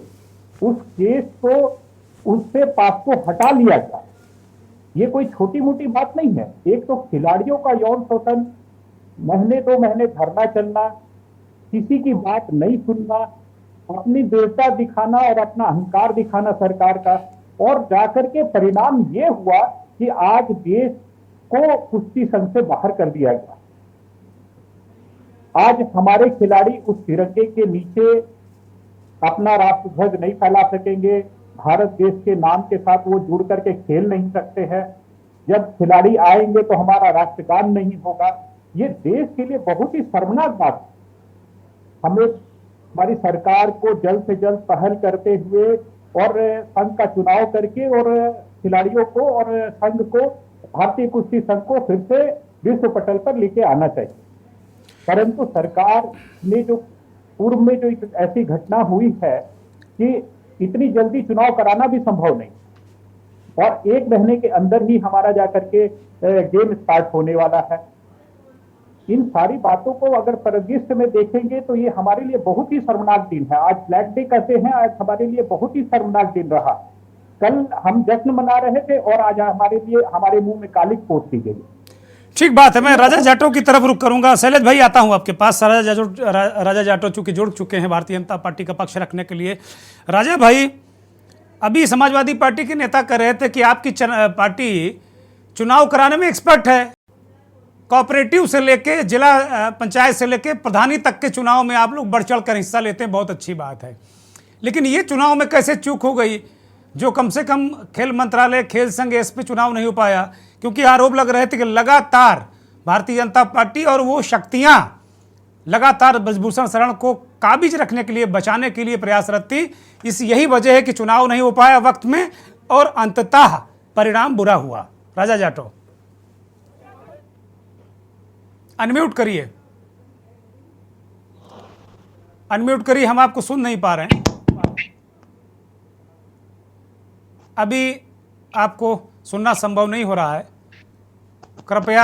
Speaker 6: उस केस को उससे पास्को हटा लिया गया। ये कोई छोटी मोटी बात नहीं है। एक तो खिलाड़ियों का यौन शोषण, महीने 2 महीने धरना चलना, किसी की बात नहीं सुनना, अपनी देवता दिखाना और अपना अहंकार दिखाना सरकार का, और जाकर के परिणाम ये हुआ कि आज देश को कुश्ती संघ से बाहर कर दिया गया। आज हमारे खिलाड़ी उस तिरंगे के नीचे अपना राष्ट्रध्वज नहीं फैला सकेंगे, भारत देश के नाम के साथ वो जुड़ करके खेल नहीं सकते हैं। जब खिलाड़ी आएंगे तो हमारा राष्ट्रगान नहीं होगा। ये देश के लिए बहुत ही शर्मनाक बात है। हमें हमारी सरकार को जल्द से जल्द पहल करते हुए और संघ का चुनाव करके और खिलाड़ियों को और संघ को, भारतीय कुश्ती संघ को फिर से विश्व पटल पर लेके आना चाहिए। परंतु सरकार ने जो पूर्व में जो ऐसी घटना हुई है कि इतनी जल्दी चुनाव कराना भी संभव नहीं, और 1 महीने के अंदर ही हमारा जाकर के गेम स्टार्ट होने वाला है। इन सारी बातों को अगर परिदृश्य में देखेंगे तो ये हमारे लिए बहुत ही शर्मनाक दिन है। आज फ्लैग डे कहते हैं, आज हमारे लिए बहुत ही शर्मनाक दिन रहा। कल हम जश्न मना रहे थे और आज हमारे मुंह में कालिक पोत दी गई।
Speaker 1: ठीक बात है। मैं राजा जाटव की तरफ रुख करूंगा। शैलेश भाई, आता हूं आपके पास। राजा जाटव चूंकि जुड़ चुके हैं भारतीय जनता पार्टी का पक्ष रखने के लिए। राजा भाई, अभी समाजवादी पार्टी के नेता कह रहे थे कि आपकी पार्टी चुनाव कराने में एक्सपर्ट है, कोऑपरेटिव से लेके जिला पंचायत से लेके प्रधानी तक के चुनाव में आप लोग बढ़ चढ़ कर हिस्सा लेते हैं, बहुत अच्छी बात है। लेकिन ये चुनाव में कैसे चूक हो गई जो कम से कम खेल मंत्रालय, खेल संघ, इस पे चुनाव नहीं हो पाया? क्योंकि आरोप लग रहे थे कि लगातार भारतीय जनता पार्टी और वो शक्तियां लगातार ब्रजभूषण शरण को काबिज रखने के लिए, बचाने के लिए प्रयासरत थी। यही वजह है कि चुनाव नहीं हो पाया वक्त में और अंततः परिणाम बुरा हुआ। राजा जाटव, अनम्यूट करिए, अनम्यूट करिए, हम आपको सुन नहीं पा रहे हैं। अभी आपको सुनना संभव नहीं हो रहा है, कृपया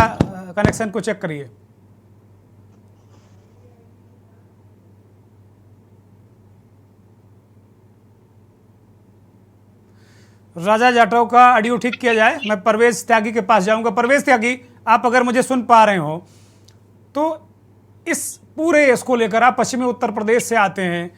Speaker 1: कनेक्शन को चेक करिए। राजा जाटव का ऑडियो ठीक किया जाए। मैं परवेज त्यागी के पास जाऊंगा। परवेज त्यागी, आप अगर मुझे सुन पा रहे हो तो इस पूरे इसको लेकर, आप पश्चिमी उत्तर प्रदेश से आते हैं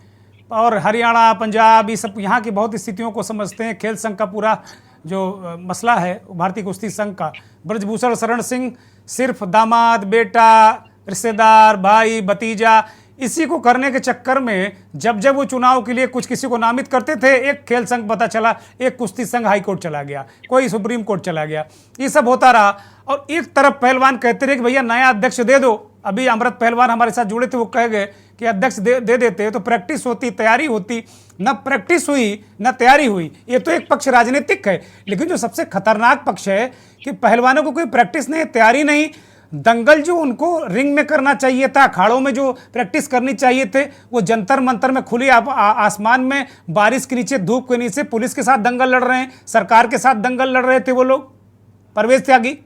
Speaker 1: और हरियाणा, पंजाब, ये सब यहाँ की बहुत स्थितियों को समझते हैं। खेल संघ का पूरा जो मसला है भारतीय कुश्ती संघ का, ब्रजभूषण शरण सिंह सिर्फ दामाद, बेटा, रिश्तेदार, भाई, भतीजा, इसी को करने के चक्कर में जब जब वो चुनाव के लिए कुछ किसी को नामित करते थे, एक खेल संघ पता चला, एक कुश्ती संघ हाई कोर्ट चला गया, कोई सुप्रीम कोर्ट चला गया, ये सब होता रहा। और एक तरफ पहलवान कहते रहे कि भैया नया अध्यक्ष दे दो। अभी अमृत पहलवान हमारे साथ जुड़े थे, वो कह गए कि अध्यक्ष दे देते तो प्रैक्टिस होती, तैयारी होती। न प्रैक्टिस हुई न तैयारी हुई। ये तो एक पक्ष राजनीतिक है, लेकिन जो सबसे खतरनाक पक्ष है कि पहलवानों को कोई प्रैक्टिस नहीं, तैयारी नहीं। दंगल जो उनको रिंग में करना चाहिए था, अखाड़ों में जो प्रैक्टिस करनी चाहिए थे, वो जंतर मंतर में खुली आसमान में, बारिश के नीचे, धूप के नीचे पुलिस के साथ दंगल लड़ रहे हैं, सरकार के साथ दंगल लड़ रहे थे वो लोग। परवेज त्यागी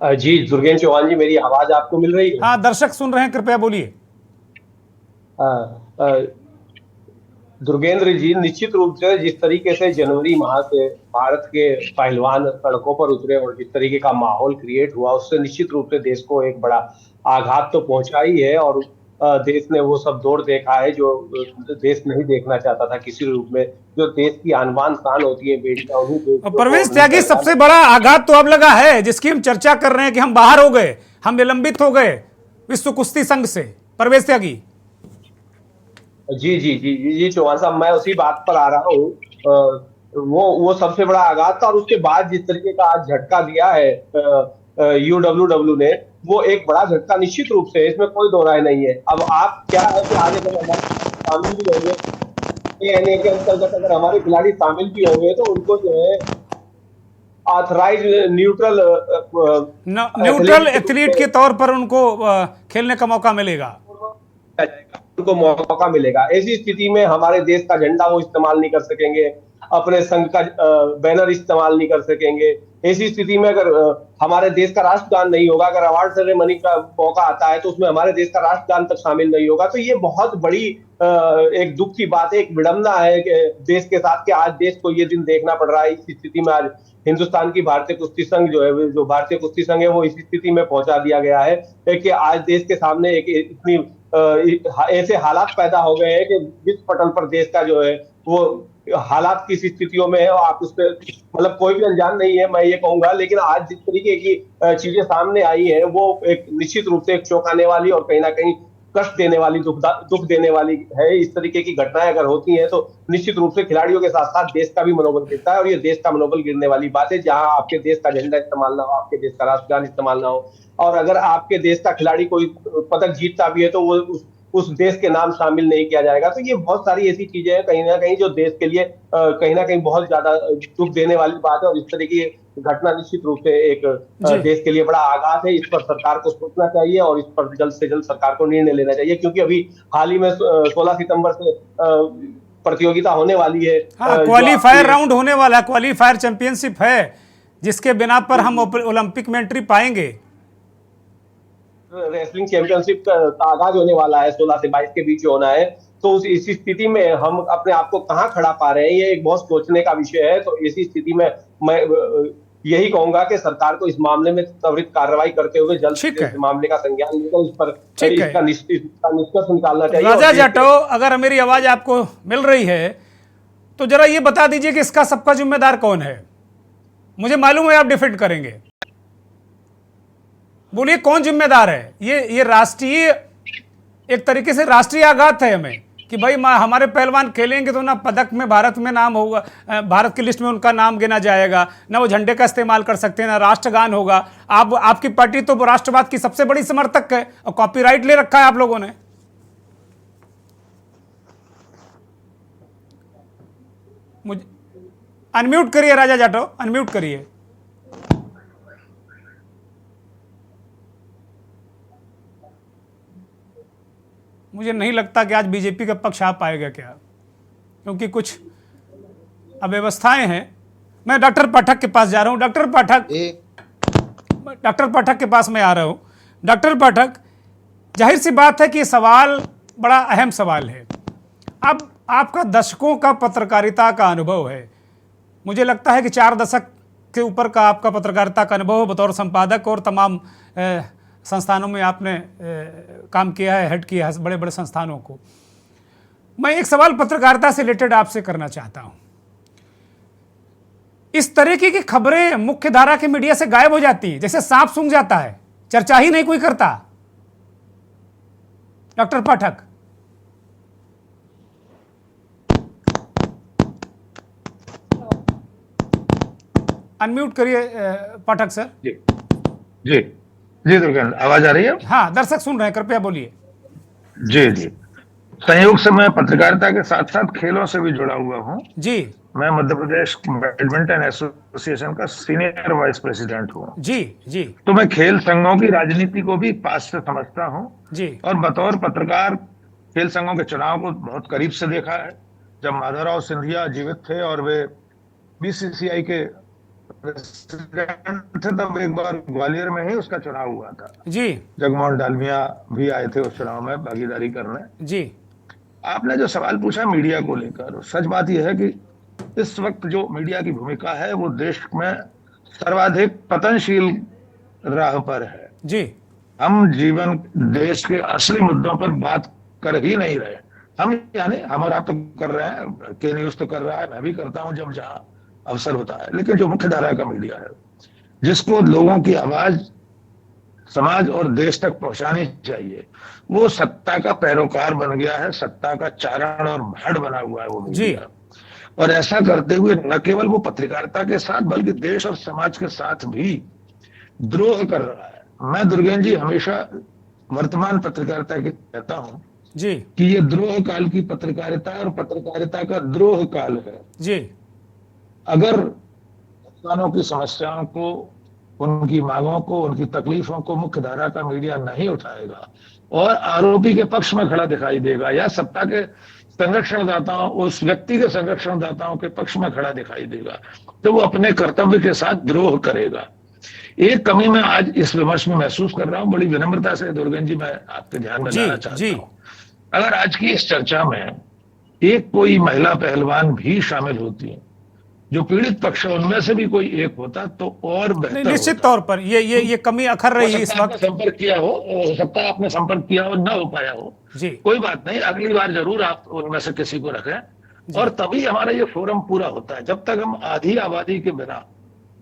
Speaker 7: जी, दुर्गेंद्र चौहान जी, मेरी आवाज आपको मिल रही है?
Speaker 1: हाँ, दर्शक सुन रहे हैं, कृपया बोलिए।
Speaker 7: दुर्गेंद्र जी, निश्चित रूप से जिस तरीके से जनवरी माह से भारत के पहलवान सड़कों पर उतरे और जिस तरीके का माहौल क्रिएट हुआ, उससे निश्चित रूप से देश को एक बड़ा आघात तो पहुंचा ही है। और देश ने वो सब दौर देखा है जो देश नहीं देखना चाहता था किसी रूप में। जो देश की आन बान शान होती है बेटियां, उन्हीं
Speaker 1: परवेज त्यागी, सबसे बड़ा आघात तो अब लगा है जिसकी हम चर्चा कर रहे हैं कि हम बाहर हो गए, हम निलंबित हो गए विश्व कुश्ती संघ से। परवेज त्यागी
Speaker 7: जी जी जी जी चौहान साहब, मैं उसी बात पर आ रहा हूँ। वो सबसे बड़ा आघात था। और उसके बाद जिस तरीके का आज झटका दिया है UWW ने, वो एक बड़ा झटका निश्चित रूप से, इसमें कोई दो राय नहीं है। अब आप क्या है कि आगे शामिल भी होंगे एनए के अंतर्गत, अगर हमारे खिलाड़ी शामिल भी होंगे तो उनको जो है ऑथराइज न्यूट्रल
Speaker 1: एथलीट के तौर पर उनको खेलने का मौका मिलेगा,
Speaker 7: उनको मौका मिलेगा। ऐसी स्थिति में हमारे देश का झंडा वो इस्तेमाल नहीं कर सकेंगे, अपने संघ का बैनर इस्तेमाल नहीं कर सकेंगे। ऐसी स्थिति में अगर हमारे देश का राष्ट्रगान नहीं होगा, अगर अवार्ड सेरेमनी का मौका आता है तो उसमें हमारे देश का राष्ट्रगान तक शामिल नहीं होगा, तो ये बहुत बड़ी एक दुख की बात है, एक विडंबना है देश के साथ कि आज देश को ये दिन देखना पड़ रहा है। इस स्थिति में आज हिंदुस्तान की भारतीय कुश्ती संघ जो है, जो भारतीय कुश्ती संघ है, वो इस स्थिति में पहुंचा दिया गया है कि आज देश के सामने एक इतनी ऐसे हालात पैदा हो गए हैं कि विश्व पटल पर देश का जो है वो हालात किस स्थितियों में है और आप उस पर मतलब कोई भी अनजान नहीं है, मैं ये कहूंगा। लेकिन आज जिस तरीके की चीजें सामने आई है वो एक निश्चित रूप से एक चौंकाने वाली और कहीं ना कहीं कष्ट देने वाली, दुख देने वाली है। इस तरीके की घटनाएं अगर होती हैं तो निश्चित रूप से खिलाड़ियों के साथ साथ देश का भी मनोबल गिरता है। और ये देश का मनोबल गिरने वाली बात है जहां आपके देश का झंडा इस्तेमाल ना हो, आपके देश का राष्ट्रगान इस्तेमाल ना हो, और अगर आपके देश का खिलाड़ी कोई पदक जीतता भी है तो वो उस देश के नाम शामिल नहीं किया जाएगा। तो ये बहुत सारी ऐसी चीजें हैं कहीं ना कहीं जो देश के लिए कहीं ना कहीं बहुत ज्यादा दुख देने वाली बात है। और इस तरह की घटना निश्चित रूप से एक देश के लिए बड़ा आघात है। इस पर सरकार को सोचना चाहिए और इस पर जल्द से जल्द सरकार को निर्णय लेना चाहिए, क्योंकि अभी हाल ही में 16 सितंबर से प्रतियोगिता होने वाली है।
Speaker 1: क्वालिफायर राउंड होने वाला है, क्वालिफायर चैंपियनशिप है जिसके बिना पर हम ओलंपिक में एंट्री पाएंगे।
Speaker 7: रेसलिंग चैंपियनशिप का आगाज होने वाला है, 16 से 22 के बीच होना है। तो इस स्थिति में हम अपने आप को कहां खड़ा पा रहे हैं, ये एक बहुत सोचने का विषय है। तो इसी स्थिति में मैं यही कहूंगा कि सरकार को इस मामले में त्वरित कार्रवाई करते हुए जल्द से इस मामले का संज्ञान लेकर इस पर इसका निष्कर्ष निकालना चाहिए।
Speaker 1: राजा जाटव, अगर मेरी आवाज आपको मिल रही है तो जरा ये बता दीजिए कि इसका सबका जिम्मेदार कौन है। मुझे मालूम है आप डिफेंड करेंगे। बोलिए कौन जिम्मेदार है? ये राष्ट्रीय, एक तरीके से राष्ट्रीय आघात है हमें कि भाई हमारे पहलवान खेलेंगे तो ना पदक में भारत में नाम होगा, भारत की लिस्ट में उनका नाम गिना जाएगा, ना वो झंडे का इस्तेमाल कर सकते हैं, ना राष्ट्रगान होगा। आपकी पार्टी तो राष्ट्रवाद की सबसे बड़ी समर्थक है और कॉपीराइट ले रखा है आप लोगों ने। मुझे अनम्यूट करिए राजा जाटव, अनम्यूट करिए। मुझे नहीं लगता कि आज बीजेपी का पक्ष आ पाएगा क्या, क्योंकि कुछ अव्यवस्थाएं हैं। मैं डॉक्टर पाठक के पास जा रहा हूं। डॉक्टर पाठक के पास मैं आ रहा हूं। डॉक्टर पाठक, जाहिर सी बात है कि ये सवाल बड़ा अहम सवाल है। अब आपका दशकों का पत्रकारिता का अनुभव है, मुझे लगता है कि 4 दशक के ऊपर का आपका पत्रकारिता का अनुभव बतौर संपादक, और तमाम संस्थानों में आपने काम किया है, हेड किया है बड़े बड़े संस्थानों को। मैं एक सवाल पत्रकारिता से रिलेटेड आपसे करना चाहता हूं। इस तरीके की खबरें मुख्य धारा के मीडिया से गायब हो जाती हैं, जैसे सांप सूंघ जाता है, चर्चा ही नहीं कोई करता। डॉक्टर पाठक, अनम्यूट करिए पाठक सर।
Speaker 3: जी जी जी दुर्गेंद्र, आवाज आ रही है?
Speaker 1: हाँ, दर्शक सुन रहे हैं, कृपया बोलिए।
Speaker 3: जी जी, संयोग से मैं पत्रकारिता के साथ साथ खेलों से भी जुड़ा हुआ हूँ
Speaker 1: जी।
Speaker 3: मैं मध्य प्रदेश बैडमिंटन एसोसिएशन का सीनियर वाइस प्रेसिडेंट हूँ।
Speaker 1: जी जी।
Speaker 3: तो मैं खेल संघों की राजनीति को भी पास से समझता हूँ
Speaker 1: जी।
Speaker 3: और बतौर पत्रकार खेल संघों के चुनाव को बहुत करीब से देखा है। जब माधवराव सिंधिया जीवित थे और वे बीसीसीआई के प्रेसिडेंट थे, तब एक बार ग्वालियर में ही उसका चुनाव हुआ था
Speaker 1: जी।
Speaker 3: जगमोहन डालमिया भी आए थे उस चुनाव में भागीदारी करने।
Speaker 1: जी।
Speaker 3: आपने जो सवाल पूछा मीडिया को लेकर, सच बात यह है कि इस वक्त जो मीडिया की भूमिका है वो देश में सर्वाधिक पतनशील राह पर है।
Speaker 1: जी।
Speaker 3: हम जीवन देश के असली मुद्दों पर बात कर ही नहीं रहे। हम यानी हम और आप तो कर रहे हैं, के न्यूज तो कर रहा है, मैं भी करता हूं जब जहां अवसर होता है, लेकिन जो मुख्य धारा का मीडिया है जिसको लोगों की आवाज समाज और देश तक पहुंचानी चाहिए, वो सत्ता का पैरोकार बन गया है, सत्ता का चारण और भाड़ बना हुआ है वो मीडिया। और ऐसा करते हुए न केवल वो पत्रकारिता के साथ बल्कि देश और समाज के साथ भी द्रोह कर रहा है। मैं दुर्गेंद्र जी हमेशा वर्तमान पत्रकारिता की कहता हूं
Speaker 1: जी
Speaker 3: कि ये द्रोह काल की पत्रकारिता और पत्रकारिता का द्रोह काल है
Speaker 1: जी।
Speaker 3: अगर किसानों की समस्याओं को, उनकी मांगों को, उनकी तकलीफों को मुख्य धारा का मीडिया नहीं उठाएगा और आरोपी के पक्ष में खड़ा दिखाई देगा या सत्ता के संरक्षणदाताओं, उस व्यक्ति के संरक्षणदाताओं के पक्ष में खड़ा दिखाई देगा, तो वो अपने कर्तव्य के साथ द्रोह करेगा। एक कमी मैं आज इस विमर्श में महसूस कर रहा हूं, बड़ी विनम्रता से दुर्गेंद्र जी मैं आपके ध्यान में लाना चाहता हूं। अगर आज की इस चर्चा में एक कोई महिला पहलवान भी शामिल होती है, जो पीड़ित पक्ष है उनमें से भी कोई एक होता तो और बेहतर।
Speaker 1: निश्चित तौर पर ये कमी अखर रही है इस वक्त।
Speaker 3: संपर्क किया हो सकता है, आपने संपर्क किया हो, ना हो पाया हो
Speaker 1: जी,
Speaker 3: कोई बात नहीं, अगली बार जरूर आप उनमें से किसी को रखें और तभी हमारा ये फोरम पूरा होता है। जब तक हम आधी आबादी के बिना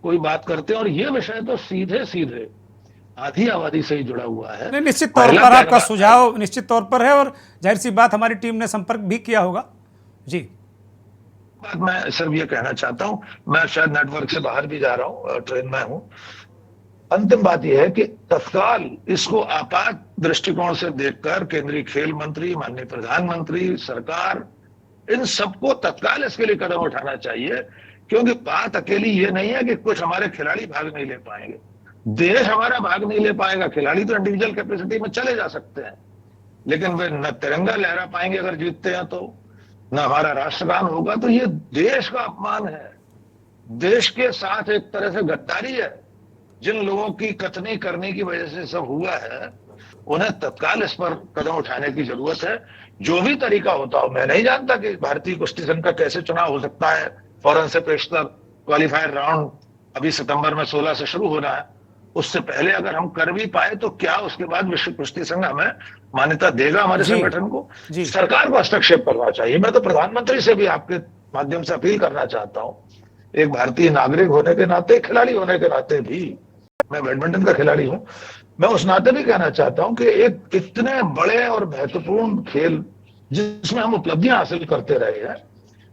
Speaker 3: कोई बात करते हैं, और ये विषय तो सीधे सीधे आधी आबादी से ही जुड़ा हुआ है।
Speaker 1: निश्चित तौर पर आपका सुझाव निश्चित तौर पर है और जाहिर सी बात हमारी टीम ने संपर्क भी किया होगा। जी,
Speaker 3: बात मैं सिर्फ ये कहना चाहता हूं, मैं शायद नेटवर्क से बाहर भी जा रहा हूं, ट्रेन में हूं। अंतिम बात यह है कि तत्काल इसको आपात दृष्टिकोण से देखकर केंद्रीय खेल मंत्री, माननीय प्रधानमंत्री, सरकार, इन सबको तत्काल इसके लिए कदम उठाना चाहिए, क्योंकि बात अकेली ये नहीं है कि कुछ हमारे खिलाड़ी भाग नहीं ले पाएंगे, देश हमारा भाग नहीं ले पाएगा। खिलाड़ी तो इंडिविजुअल कैपेसिटी में चले जा सकते हैं, लेकिन वे न तिरंगा लहरा पाएंगे अगर जीतते हैं, तो न हमारा राष्ट्रगान होगा। तो ये देश का अपमान है, देश के साथ एक तरह से गद्दारी है। जिन लोगों की कथनी करने की वजह से सब हुआ है, उन्हें तत्काल इस पर कदम उठाने की जरूरत है। जो भी तरीका होता हो, मैं नहीं जानता कि भारतीय कुश्ती संघ का कैसे चुनाव हो सकता है, फौरन से पेशतर क्वालिफायर राउंड अभी सितंबर में 16 से शुरू होना है, उससे पहले अगर हम कर भी पाए तो क्या उसके बाद विश्व कुश्ती संघ हमें मान्यता देगा हमारे संगठन को? सरकार को हस्तक्षेप करना चाहिए। मैं तो प्रधानमंत्री से भी आपके माध्यम से अपील करना चाहता हूं, एक भारतीय नागरिक होने के नाते, खिलाड़ी होने के नाते भी, मैं बैडमिंटन का खिलाड़ी हूं, मैं उस नाते भी कहना चाहता हूं कि एक इतने बड़े और महत्वपूर्ण खेल जिसमें हम उपलब्धियां हासिल करते रहे हैं,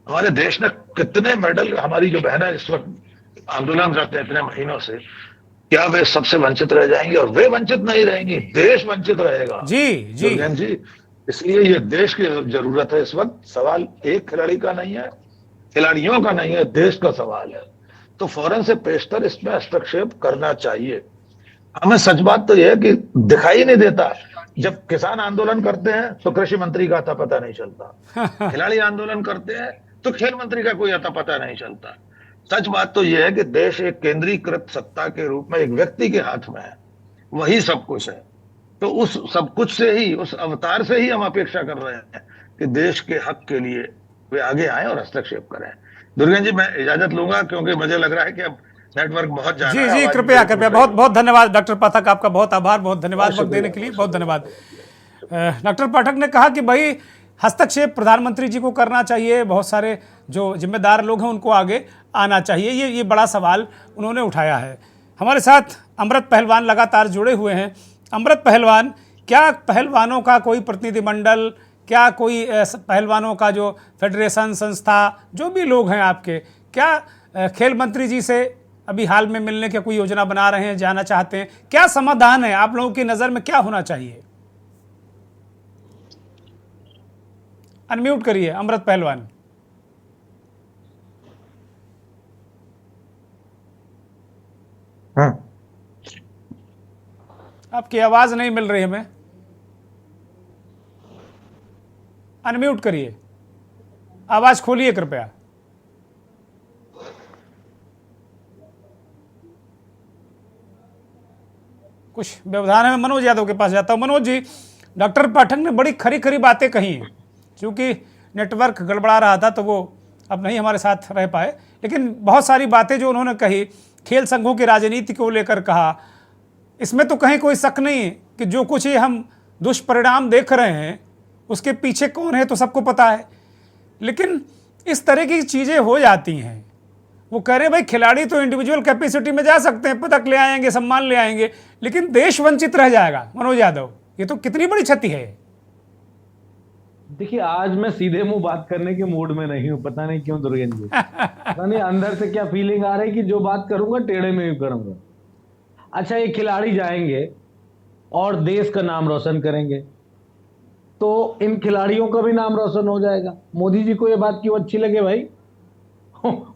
Speaker 3: हमारे देश ने कितने मेडल, हमारी जो बहनें इस वक्त आंदोलन करते हैं इतने महीनों से, क्या वे सबसे वंचित रह जाएंगी? और वे वंचित नहीं रहेंगी, देश वंचित रहेगा।
Speaker 1: जी जी
Speaker 3: दुर्गेन जी, इसलिए ये देश की जरूरत है इस वक्त। सवाल एक खिलाड़ी का नहीं है, खिलाड़ियों का नहीं है, देश का सवाल है। तो फौरन से पेशतर इसमें हस्तक्षेप करना चाहिए। हमें सच बात तो यह है कि दिखाई नहीं देता, जब किसान आंदोलन करते हैं तो कृषि मंत्री का अता पता नहीं चलता, खिलाड़ी आंदोलन करते हैं तो खेल मंत्री का कोई अता पता नहीं चलता। सच बात तो यह है कि देश एक केंद्रीकृत सत्ता के रूप में एक व्यक्ति के हाथ में है, वही सब कुछ है। तो उस सब कुछ से ही, उस अवतार से ही हम अपेक्षा कर रहे हैं कि देश के हक के लिए वे आगे आए और हस्तक्षेप करें। दुर्गेन जी, मैं इजाजत लूंगा क्योंकि मुझे लग रहा है कि अब नेटवर्क बहुत ज्यादा
Speaker 1: जी
Speaker 3: है।
Speaker 1: जी,
Speaker 3: आवाज
Speaker 1: कृपया
Speaker 3: बिल्कुल
Speaker 1: कृपया,
Speaker 3: सही
Speaker 1: बहुत बहुत धन्यवाद डॉक्टर पाठक, आपका बहुत आभार, बहुत धन्यवाद वक्त देने के लिए, बहुत धन्यवाद। डॉक्टर पाठक ने कहा कि भाई हस्तक्षेप प्रधानमंत्री जी को करना चाहिए, बहुत सारे जो जिम्मेदार लोग हैं उनको आगे आना चाहिए, ये बड़ा सवाल उन्होंने उठाया है। हमारे साथ अमृत पहलवान लगातार जुड़े हुए हैं। अमृत पहलवान, क्या पहलवानों का कोई प्रतिनिधिमंडल, क्या कोई पहलवानों का जो फेडरेशन, संस्था, जो भी लोग हैं आपके, क्या खेल मंत्री जी से अभी हाल में मिलने की कोई योजना बना रहे हैं, जाना चाहते हैं? क्या समाधान है आप लोगों की नज़र में, क्या होना चाहिए? अनम्यूट करिए अमृत पहलवान। आपकी आवाज नहीं मिल रही हमें, अनम्यूट करिए, आवाज खोलिए कृपया। कुछ व्यवधान है, मनोज यादव के पास जाता हूं। मनोज जी, डॉक्टर पाठक ने बड़ी खरी खरी बातें कही हैं, क्योंकि नेटवर्क गड़बड़ा रहा था तो वो अब नहीं हमारे साथ रह पाए, लेकिन बहुत सारी बातें जो उन्होंने कही, खेल संघों की राजनीति को लेकर कहा, इसमें तो कहीं कोई शक नहीं है कि जो कुछ ये हम दुष्परिणाम देख रहे हैं उसके पीछे कौन है तो सबको पता है। लेकिन इस तरह की चीज़ें हो जाती हैं। वो कह रहे हैं भाई खिलाड़ी तो इंडिविजुअल कैपेसिटी में जा सकते हैं, पदक ले आएंगे, सम्मान ले आएंगे, लेकिन देश वंचित रह जाएगा। मनोज यादव, ये तो कितनी बड़ी क्षति है।
Speaker 5: देखिए, आज मैं सीधे मुंह बात करने के मूड में नहीं हूं, पता नहीं क्यों दुर्गेन जी। पता नहीं अंदर से क्या फीलिंग आ रही कि जो बात करूंगा टेढ़े में ही करूंगा। अच्छा, ये खिलाड़ी जाएंगे और देश का नाम रोशन करेंगे, तो इन खिलाड़ियों का भी नाम रोशन हो जाएगा। मोदी जी को ये बात क्यों अच्छी लगे भाई?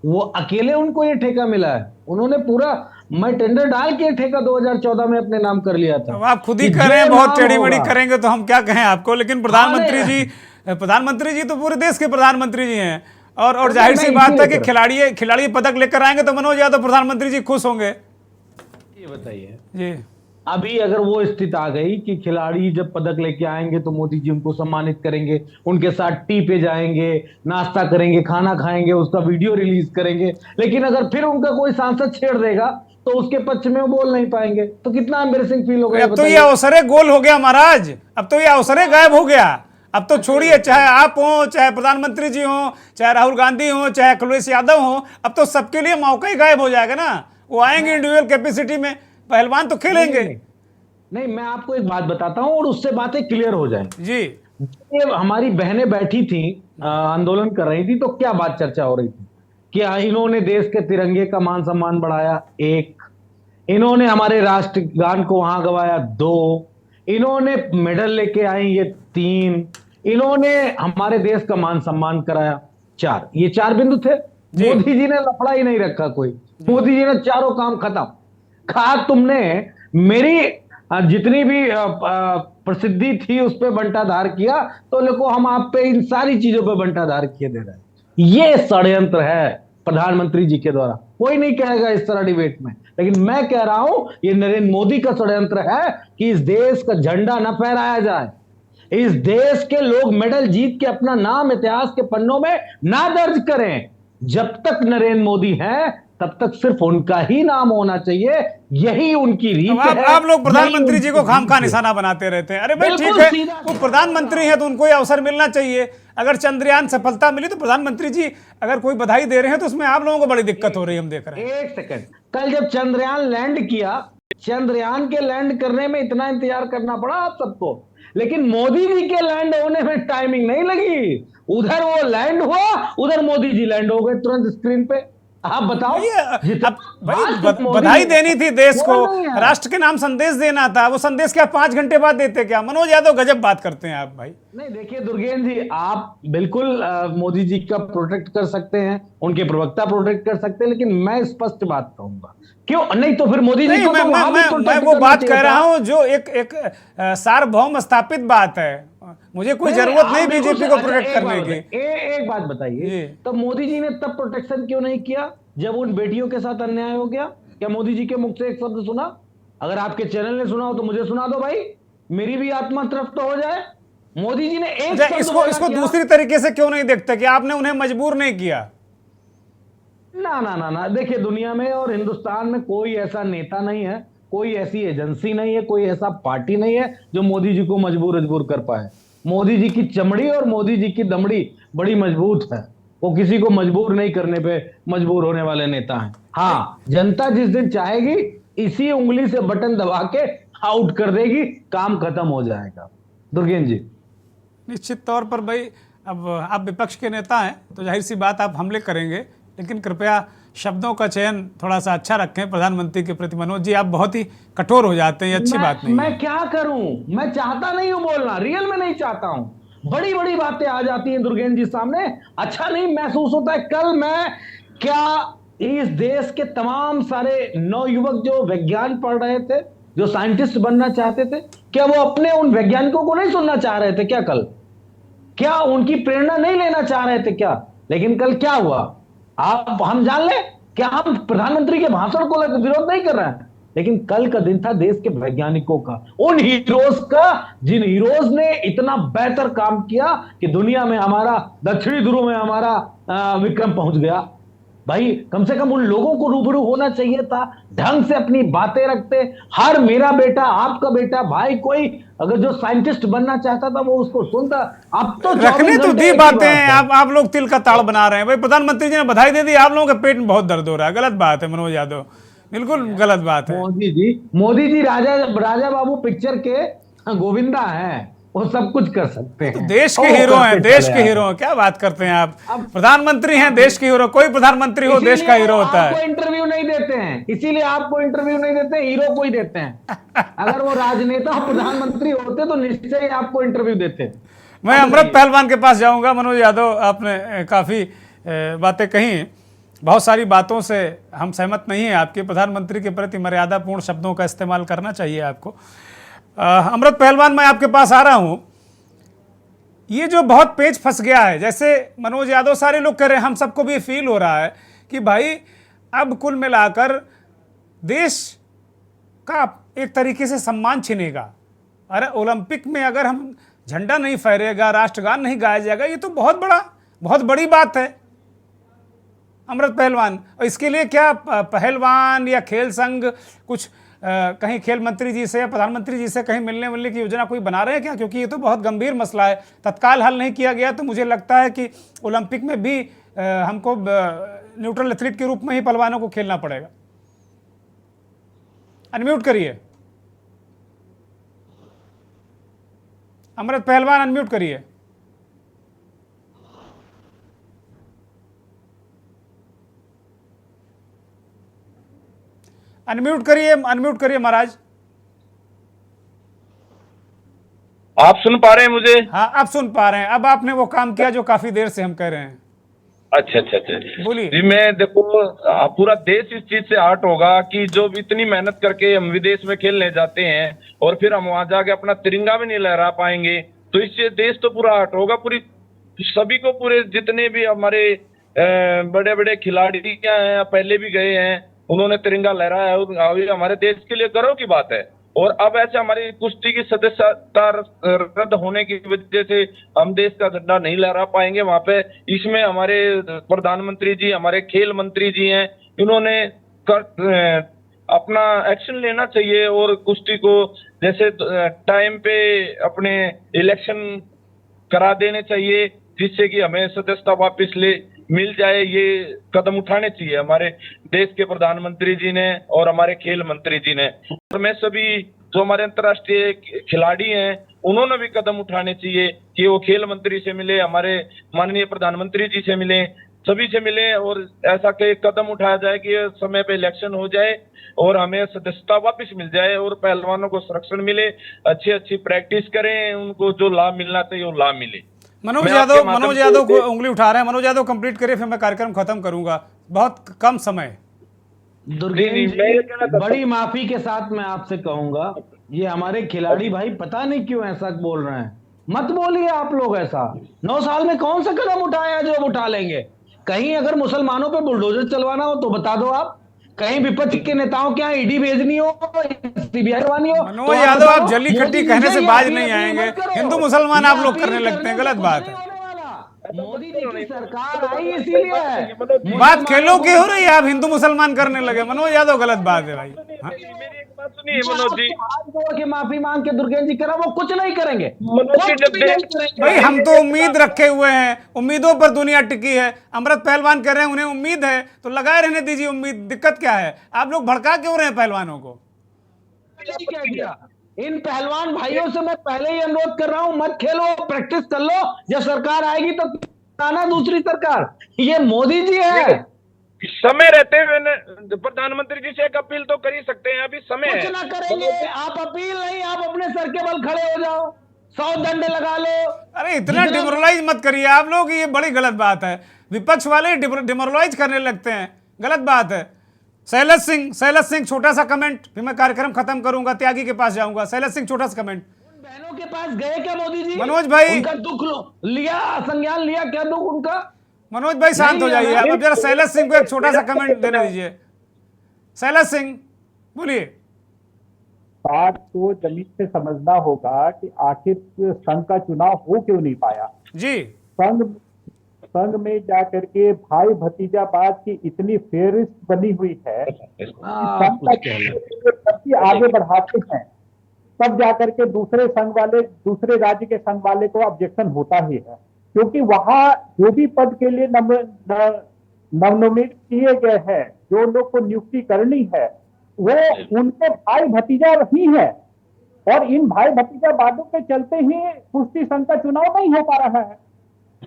Speaker 5: वो अकेले उनको ये ठेका मिला है, उन्होंने पूरा, मैं टेंडर डाल के ठेका 2014 में अपने नाम कर लिया था।
Speaker 1: अब आप खुद ही कर रहे हैं, बहुत टेढ़ी मेढ़ी करेंगे तो हम क्या कहें आपको। लेकिन प्रधानमंत्री जी तो पूरे देश के प्रधानमंत्री जी हैं, और जाहिर सी बात है कि खिलाड़ी पदक लेकर आएंगे तो मनोज यादव प्रधानमंत्री जी खुश होंगे।
Speaker 5: ये बताइए
Speaker 1: जी,
Speaker 5: अभी अगर वो स्थिति आ गई कि खिलाड़ी जब पदक लेके आएंगे तो मोदी जी उनको सम्मानित करेंगे, उनके साथ टी पे जाएंगे, नाश्ता करेंगे, खाना खाएंगे, उसका वीडियो रिलीज करेंगे, लेकिन अगर फिर उनका कोई सांसद छेड़ देगा तो उसके पक्ष में वो बोल नहीं पाएंगे, तो कितना एम्बैरेसिंग फील होगा।
Speaker 1: अब तो ये अवसरे गोल हो गया महाराज, अब तो ये अवसरे गायब हो गया। अब तो छोड़िए, चाहे आप हो, चाहे प्रधानमंत्री जी हो, चाहे राहुल गांधी हो, चाहे अखिलेश यादव हो, अब तो सबके लिए मौका ही गायब हो जाएगा ना। वो आएंगे इंडिविजुअल कैपेसिटी में, पहलवान तो खेलेंगे।
Speaker 5: नहीं, मैं आपको एक बात बताता हूं और उससे बातें क्लियर हो जाएं
Speaker 1: जी।
Speaker 5: ये हमारी बहनें बैठी थी, आंदोलन कर रही थी, तो क्या बात चर्चा हो रही थी? क्या इन्होंने देश के तिरंगे का मान सम्मान बढ़ाया? 1, इन्होंने हमारे राष्ट्रगान को वहां गवाया। 2, इन्होंने मेडल लेके आई ये। 3, इन्होंने हमारे देश का मान सम्मान कराया। 4, ये 4 बिंदु थे। मोदी जी ने लफड़ा ही नहीं रखा कोई, मोदी जी ने चारों काम खत्म। कहा तुमने मेरी जितनी भी प्रसिद्धि थी उस पर बंटाधार किया, तो देखो हम आप पे इन सारी चीजों पे बंटाधार किए दे रहे हैं। ये षड्यंत्र है प्रधानमंत्री जी के द्वारा। कोई नहीं कहेगा इस तरह डिबेट में, लेकिन मैं कह रहा हूं ये नरेंद्र मोदी का षड्यंत्र है कि इस देश का झंडा न फहराया जाए, इस देश के लोग मेडल जीत के अपना नाम इतिहास के पन्नों में ना दर्ज करें। जब तक नरेंद्र मोदी हैं तब तक सिर्फ उनका ही नाम होना चाहिए, यही उनकी रीत है।
Speaker 1: आप लोग प्रधानमंत्री जी को खामखा निशाना बनाते रहते हैं। अरे भाई ठीक है, वो प्रधानमंत्री है तो उनको ये अवसर मिलना चाहिए। अगर चंद्रयान सफलता मिली तो प्रधानमंत्री जी अगर कोई बधाई दे रहे हैं तो उसमें आप लोगों को बड़ी दिक्कत हो रही है, हम देख रहे हैं।
Speaker 5: 1 सेकंड, कल जब चंद्रयान लैंड किया चंद्रयान के लैंड करने में इतना इंतजार करना पड़ा आप सबको, लेकिन मोदी जी के लैंड होने में टाइमिंग नहीं लगी। उधर वो लैंड हुआ, उधर मोदी जी लैंड हो गए तुरंत स्क्रीन पे। आप बताओ,
Speaker 1: अब भाई बधाई देनी थी देश को, राष्ट्र के नाम संदेश देना था, वो संदेश क्या 5 घंटे बाद देते क्या? मनोज यादव गजब बात करते हैं आप भाई।
Speaker 5: नहीं देखिए दुर्गेन जी, आप बिल्कुल मोदी जी का प्रोटेक्ट कर सकते हैं, उनके प्रवक्ता प्रोटेक्ट कर सकते हैं, लेकिन मैं स्पष्ट बात कहूंगा, क्यों नहीं तो फिर मोदी जी को तो वहां भी protect
Speaker 1: मैं वो
Speaker 5: करना
Speaker 1: बात
Speaker 5: चाहिए
Speaker 1: कह रहा
Speaker 5: था।
Speaker 1: हूं जो एक सार्वभौम स्थापित बात है, मुझे कोई जरूरत नहीं बीजेपी को प्रोटेक्ट करने की।
Speaker 5: एक बात बताइए, तो मोदी जी ने तब प्रोटेक्शन क्यों नहीं किया जब उन बेटियों के साथ अन्याय हो गया? क्या मोदी जी के मुख से एक शब्द सुना? अगर आपके चैनल ने सुना हो तो मुझे सुना दो भाई, मेरी भी आत्मा तृप्त हो जाए। मोदी जी ने एक शब्द बोला
Speaker 1: इसको
Speaker 5: क्या?
Speaker 1: दूसरी तरीके से क्यों नहीं देखते कि आपने उन्हें मजबूर नहीं किया?
Speaker 5: ना ना ना ना, देखिए दुनिया में और हिंदुस्तान में कोई ऐसा नेता नहीं है, कोई ऐसी एजेंसी नहीं है, कोई ऐसा पार्टी नहीं है जो मोदी जी को मजबूर कर पाए। मोदी जी की चमड़ी और मोदी जी की दमड़ी बड़ी मजबूत है, वो किसी को मजबूर नहीं करने पे मजबूर होने वाले नेता हैं। हाँ, जनता जिस दिन चाहेगी इसी उंगली से बटन दबा के आउट कर देगी, काम खत्म हो जाएगा। दुर्गेन जी,
Speaker 1: निश्चित तौर पर भाई, अब आप विपक्ष के नेता हैं तो जाहिर सी बात आप हमले करेंगे, लेकिन कृपया शब्दों का चयन थोड़ा सा अच्छा रखें प्रधानमंत्री के प्रति। मनोज जी, आप बहुत ही कठोर हो जाते हैं, ये अच्छी बात नहीं है।
Speaker 5: मैं क्या करूं, मैं चाहता नहीं हूं बोलना, रियल में नहीं चाहता हूं, बड़ी बड़ी बातें आ जाती हैं दुर्गेन जी सामने, अच्छा नहीं महसूस होता है। कल मैं क्या इस देश के तमाम सारे नवयुवक जो विज्ञान पढ़ रहे थे, जो साइंटिस्ट बनना चाहते थे, क्या वो अपने उन वैज्ञानिकों को नहीं सुनना चाह रहे थे क्या? कल क्या उनकी प्रेरणा नहीं लेना चाह रहे थे क्या? लेकिन कल क्या हुआ आप हम जान ले, क्या हम प्रधानमंत्री के भाषण को विरोध नहीं कर रहे हैं, लेकिन कल का दिन था देश के वैज्ञानिकों का, उन हीरोज का जिन हीरोज ने इतना बेहतर काम किया कि दुनिया में हमारा, दक्षिणी ध्रुव में हमारा विक्रम पहुंच गया। भाई कम से कम उन लोगों को रूबरू होना चाहिए था, ढंग से अपनी बातें रखते। हर मेरा बेटा, आपका बेटा, भाई कोई अगर जो साइंटिस्ट बनना चाहता था वो उसको सुनता। अब तो
Speaker 1: रखने तो दी बातें हैं, आप लोग तिल का ताड़ बना रहे हैं। भाई प्रधानमंत्री जी ने बधाई दे दी, आप लोगों के पेट में बहुत दर्द हो रहा है। गलत बात है मनोज यादव, बिल्कुल गलत बात है।
Speaker 5: मोदी जी राजा बाबू पिक्चर के गोविंदा हैं, वो सब कुछ कर सकते हैं।
Speaker 1: तो देश के हीरो हैं, देश के हीरो हैं, क्या बात करते हैं आप? प्रधानमंत्री हैं, देश के हीरो। कोई प्रधानमंत्री हो देश का हीरो होता है।
Speaker 5: आपको इंटरव्यू नहीं देते हैं, इसीलिए आपको इंटरव्यू नहीं देते, हीरो को ही देते हैं। अगर वो राजनेता प्रधानमंत्री होते तो निश्चय ही आपको इंटरव्यू देते।
Speaker 1: मैं अमृत पहलवान के पास जाऊंगा। मनोज यादव, आपने काफी बातें कही, बहुत सारी बातों से हम सहमत नहीं हैं आपके। प्रधानमंत्री के प्रति मर्यादापूर्ण शब्दों का इस्तेमाल करना चाहिए आपको। अमृत पहलवान, मैं आपके पास आ रहा हूं। ये जो बहुत पेच फंस गया है, जैसे मनोज यादव, सारे लोग कह रहे हैं, हम सबको भी फील हो रहा है कि भाई अब कुल मिलाकर देश का एक तरीके से सम्मान छिनेगा। अरे ओलंपिक में अगर हम झंडा नहीं फहरेगा, राष्ट्रगान नहीं गाया जाएगा, ये तो बहुत बड़ी बात है अमृत पहलवान। और इसके लिए क्या पहलवान या खेल संघ कुछ कहीं खेल मंत्री जी से या प्रधानमंत्री जी से कहीं मिलने की योजना कोई बना रहे हैं क्या? क्योंकि ये तो बहुत गंभीर मसला है, तत्काल हल नहीं किया गया तो मुझे लगता है कि ओलंपिक में भी हमको न्यूट्रल एथलीट के रूप में ही पहलवानों को खेलना पड़ेगा। अनम्यूट करिए अमृत पहलवान, अनम्यूट करिए। अनम्यूट करिए महाराज।
Speaker 4: आप सुन पा रहे हैं मुझे?
Speaker 1: हाँ, आप सुन पा रहे हैं। अब आपने वो काम किया जो काफी देर से हम कह रहे हैं।
Speaker 4: अच्छा
Speaker 1: बोलिए
Speaker 4: जी। मैं देखो, पूरा देश इस चीज से हर्ट होगा कि जो इतनी मेहनत करके हम विदेश में खेलने जाते हैं और फिर हम वहां जाके अपना तिरंगा भी नहीं लहरा पाएंगे, तो इससे देश तो पूरा हर्ट होगा। पूरी सभी को, पूरे जितने भी हमारे बड़े बड़े खिलाड़ी हैं, पहले भी गए हैं, उन्होंने तिरंगा लहराया है, हमारे देश के लिए गर्व की बात है। और अब ऐसे हमारी कुश्ती की सदस्यता रद्द होने की वजह से हम देश का झंडा नहीं लहरा पाएंगे वहां पे। इसमें हमारे प्रधानमंत्री जी, हमारे खेल मंत्री जी हैं, इन्होंने अपना एक्शन लेना चाहिए और कुश्ती को जैसे टाइम पे अपने इलेक्शन करा देने चाहिए, जिससे कि हमें सदस्यता वापस
Speaker 8: मिल जाए, ये कदम उठाने चाहिए हमारे देश के प्रधानमंत्री जी ने और हमारे खेल मंत्री जी ने। और मैं सभी जो हमारे अंतर्राष्ट्रीय खिलाड़ी हैं उन्होंने भी कदम उठाने चाहिए कि वो खेल मंत्री से मिले, हमारे माननीय प्रधानमंत्री जी से मिले, सभी से मिले और ऐसा कोई कदम उठाया जाए कि समय पे इलेक्शन हो जाए और हमें सदस्यता वापस मिल जाए और पहलवानों को संरक्षण मिले, अच्छी प्रैक्टिस करें, उनको जो लाभ मिलना चाहिए वो लाभ मिले।
Speaker 1: मनोज
Speaker 8: मैं आपके
Speaker 1: यादव,
Speaker 8: माध्यम
Speaker 1: मनोज
Speaker 8: से-
Speaker 1: यादव को उंगली उठा रहे हैं। मनोज यादव कंप्लीट करिए, फिर मैं कार्यक्रम खत्म करूंगा, बहुत कम समय।
Speaker 5: दुर्गेश
Speaker 8: नहीं, मैं ये कहना
Speaker 5: जी,
Speaker 8: चाहता
Speaker 5: बड़ी माफी के साथ मैं आपसे कहूंगा, ये हमारे खिलाड़ी भाई पता नहीं क्यों ऐसा बोल रहे हैं। मत बोलिए आप लोग ऐसा। 9 साल में कौन सा कदम उठाया जो अब उठा लेंगे? कहीं अगर मुसलमानों पे बुलडोजर चलवाना हो तो बता दो आप, कहीं विपक्ष के नेताओं के यहाँ ईडी भेजनी हो, सीबीआई करवानी हो,
Speaker 1: मनोज यादव, आप जली खट्टी कहने से बाज नहीं आएंगे। हिंदू मुसलमान आप लोग करने लगते हैं, गलत बात है।
Speaker 5: मोदी जी की सरकार आई इसीलिए है।
Speaker 1: बात खेलों की हो रही है, आप हिंदू मुसलमान करने लगे। मनोज यादव, गलत बात है भाई। हाँ?
Speaker 8: मेरी एक बात सुनिए मनोज जी,
Speaker 5: हाथ जोड़ के माफी मांग के दुर्गेश जी करा, वो कुछ नहीं करेंगे।
Speaker 8: मनोज जी,
Speaker 5: कुछ भी नहीं करेंगे।
Speaker 1: भाई हम तो उम्मीद रखे हुए हैं, उम्मीदों पर दुनिया टिकी है। अमृत पहलवान कह रहे हैं उन्हें उम्मीद है, तो लगाए रहने दीजिए उम्मीद, दिक्कत क्या है? आप लोग भड़का क्यों रहे हैं पहलवानों को?
Speaker 5: क्या किया? इन पहलवान भाइयों से मैं पहले ही अनुरोध कर रहा हूं, मत खेलो, प्रैक्टिस कर लो। जब सरकार आएगी तो आना दूसरी सरकार। ये मोदी जी है।
Speaker 8: समय रहते हुए प्रधानमंत्री जी से एक अपील तो कर ही सकते हैं, अभी समय
Speaker 5: कुछ
Speaker 8: है।
Speaker 5: ना करेंगे आप, अपील नहीं, आप अपने सर के बल खड़े हो जाओ, 100 दंड लगा लो।
Speaker 1: अरे इतना डिमोरलाइज मत करिए आप लोग, ये बड़ी गलत बात है। विपक्ष वाले डिमोरलाइज करने लगते हैं, गलत बात है। शैलज सिंह छोटा सा कमेंट, फिर मैं कार्यक्रम खत्म करूंगा, त्यागी के पास जाऊंगा। शैलज सिंह छोटा सा कमेंट।
Speaker 5: उन बहनों के पास गए क्या मोदी जी?
Speaker 1: मनोज भाई,
Speaker 5: उनका दुख लिया, संज्ञान लिया क्या दुख उनका?
Speaker 1: मनोज भाई शांत हो जाइए आप। अब जरा शैलज सिंह को एक छोटा सा कमेंट देने दीजिए। शैलज सिंह बोलिए।
Speaker 6: बात को जमीन से समझना होगा कि आखिर संघ का चुनाव हो क्यों नहीं पाया।
Speaker 1: जी,
Speaker 6: संघ में जाकर के भाई भतीजाबाद की इतनी फेरिस्त बनी हुई है, संघ का चुनाव आगे बढ़ाते हैं तब जाकर के दूसरे संघ वाले, दूसरे राज्य के संघ वाले को ऑब्जेक्शन होता ही है, क्योंकि वहां जो भी पद के लिए नवनिर्मित किए गए हैं, जो लोग को नियुक्ति करनी है, वो उनके भाई भतीजा ही है। और इन भाई भतीजावादों के चलते ही कुश्ती संघ का चुनाव नहीं हो पा रहा है।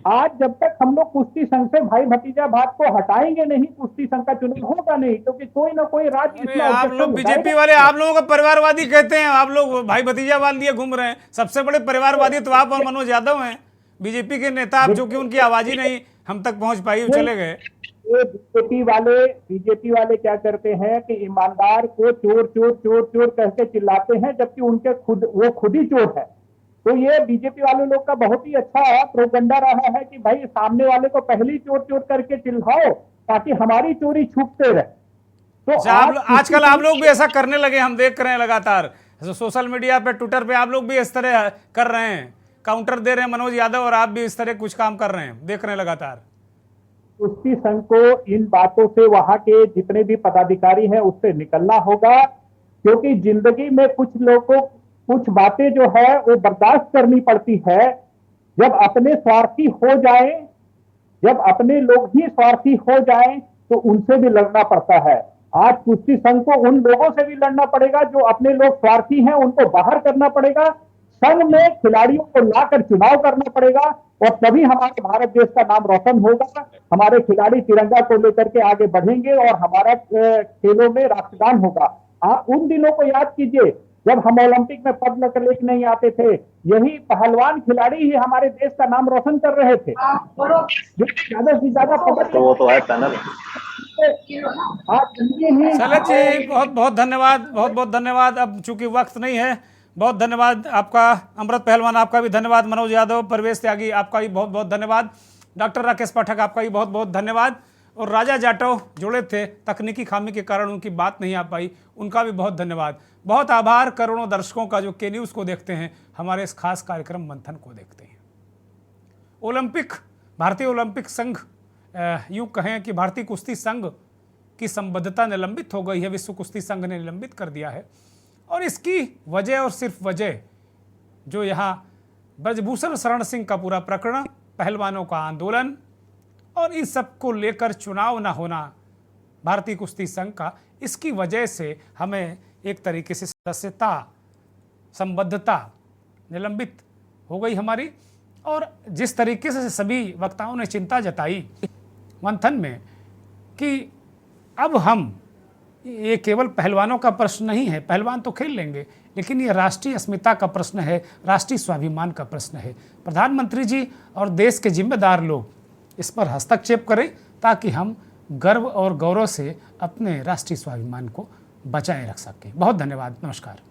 Speaker 6: आज जब तक हम लोग कुश्ती संघ से भाई भतीजावाद को हटाएंगे नहीं, कुश्ती संघ का चुनाव होगा नहीं, क्योंकि कोई ना कोई राज्य इसमें
Speaker 1: आप
Speaker 6: objection
Speaker 1: लोग बीजेपी
Speaker 6: उठाएगा।
Speaker 1: वाले, आप लोगों को परिवारवादी कहते हैं, आप लोग भाई भतीजावाद लिए घूम रहे हैं। सबसे बड़े परिवारवादी तो आप और मनोज यादव हैं, बीजेपी के नेता आप, जो कि उनकी आवाज ही नहीं हम तक पहुंच पाई, वो चले गए।
Speaker 6: ये बीजेपी वाले क्या करते हैं कि ईमानदार को चोर चोर चोर चोर कहकर चिल्लाते हैं, जबकि उनके वो खुद ही चोर है। तो ये बीजेपी वाले लोग का बहुत ही अच्छा प्रोपेगेंडा रहा है कि भाई सामने वाले को पहले ही चोर चोर करके चिल्लाओ ताकि हमारी चोरी छुपते रहे। तो
Speaker 1: आजकल आप लोग भी ऐसा करने लगे, हम देख रहे हैं लगातार सोशल मीडिया पे, ट्विटर पे आप लोग भी इस तरह कर रहे हैं, काउंटर दे रहे हैं मनोज यादव, और आप भी इस तरह कुछ काम कर रहे हैं, देख रहे हैं लगातार।
Speaker 6: कुश्ती संघ को इन बातों से, वहां के जितने भी पदाधिकारी हैं उससे निकलना होगा, क्योंकि जिंदगी में कुछ लोगों को कुछ बातें जो है वो बर्दाश्त करनी पड़ती है। जब अपने स्वार्थी हो जाए, जब अपने लोग ही स्वार्थी हो जाएं, तो उनसे भी लड़ना पड़ता है। आज कुश्ती संघ को उन लोगों से भी लड़ना पड़ेगा जो अपने लोग स्वार्थी हैं, उनको बाहर करना पड़ेगा। संघ में खिलाड़ियों को लाकर चुनाव करना पड़ेगा, और तभी हमारे भारत देश का नाम रोशन होगा। हमारे खिलाड़ी तिरंगा को लेकर के आगे बढ़ेंगे और हमारा खेलों में राष्ट्रगान होगा। आप उन दिनों को याद कीजिए जब हम ओलंपिक में पद लेकर नहीं आते थे, यही पहलवान खिलाड़ी ही हमारे देश का नाम रोशन कर रहे थे। ज्यादा से ज्यादा पदक
Speaker 7: तो वो तो है पैनल।
Speaker 6: आज ही
Speaker 1: शैलज जी बहुत बहुत धन्यवाद, बहुत बहुत धन्यवाद। अब चूंकि वक्त नहीं है, बहुत धन्यवाद आपका। अमृत पहलवान आपका भी धन्यवाद। मनोज यादव, परवेश त्यागी आपका भी बहुत बहुत धन्यवाद। डॉक्टर राकेश पाठक आपका भी बहुत बहुत धन्यवाद। और राजा जाटव जुड़े थे, तकनीकी खामी के कारण उनकी बात नहीं आ पाई, उनका भी बहुत धन्यवाद। बहुत आभार करोड़ों दर्शकों का जो के न्यूज़ को देखते हैं, हमारे इस खास कार्यक्रम मंथन को देखते हैं। ओलंपिक, भारतीय ओलंपिक संघ, यूँ कहें कि भारतीय कुश्ती संघ की संबद्धता निलंबित हो गई है, विश्व कुश्ती संघ ने निलंबित कर दिया है। और इसकी वजह और सिर्फ वजह जो यहाँ ब्रजभूषण शरण सिंह का पूरा प्रकरण, पहलवानों का आंदोलन और इन सब को लेकर चुनाव ना होना भारतीय कुश्ती संघ का, इसकी वजह से हमें एक तरीके से सदस्यता, संबद्धता निलंबित हो गई हमारी। और जिस तरीके से सभी वक्ताओं ने चिंता जताई मंथन में कि अब हम, ये केवल पहलवानों का प्रश्न नहीं है, पहलवान तो खेल लेंगे, लेकिन ये राष्ट्रीय अस्मिता का प्रश्न है, राष्ट्रीय स्वाभिमान का प्रश्न है। प्रधानमंत्री जी और देश के जिम्मेदार लोग इस पर हस्तक्षेप करें ताकि हम गर्व और गौरव से अपने राष्ट्रीय स्वाभिमान को बचाए रख सकें। बहुत धन्यवाद, नमस्कार।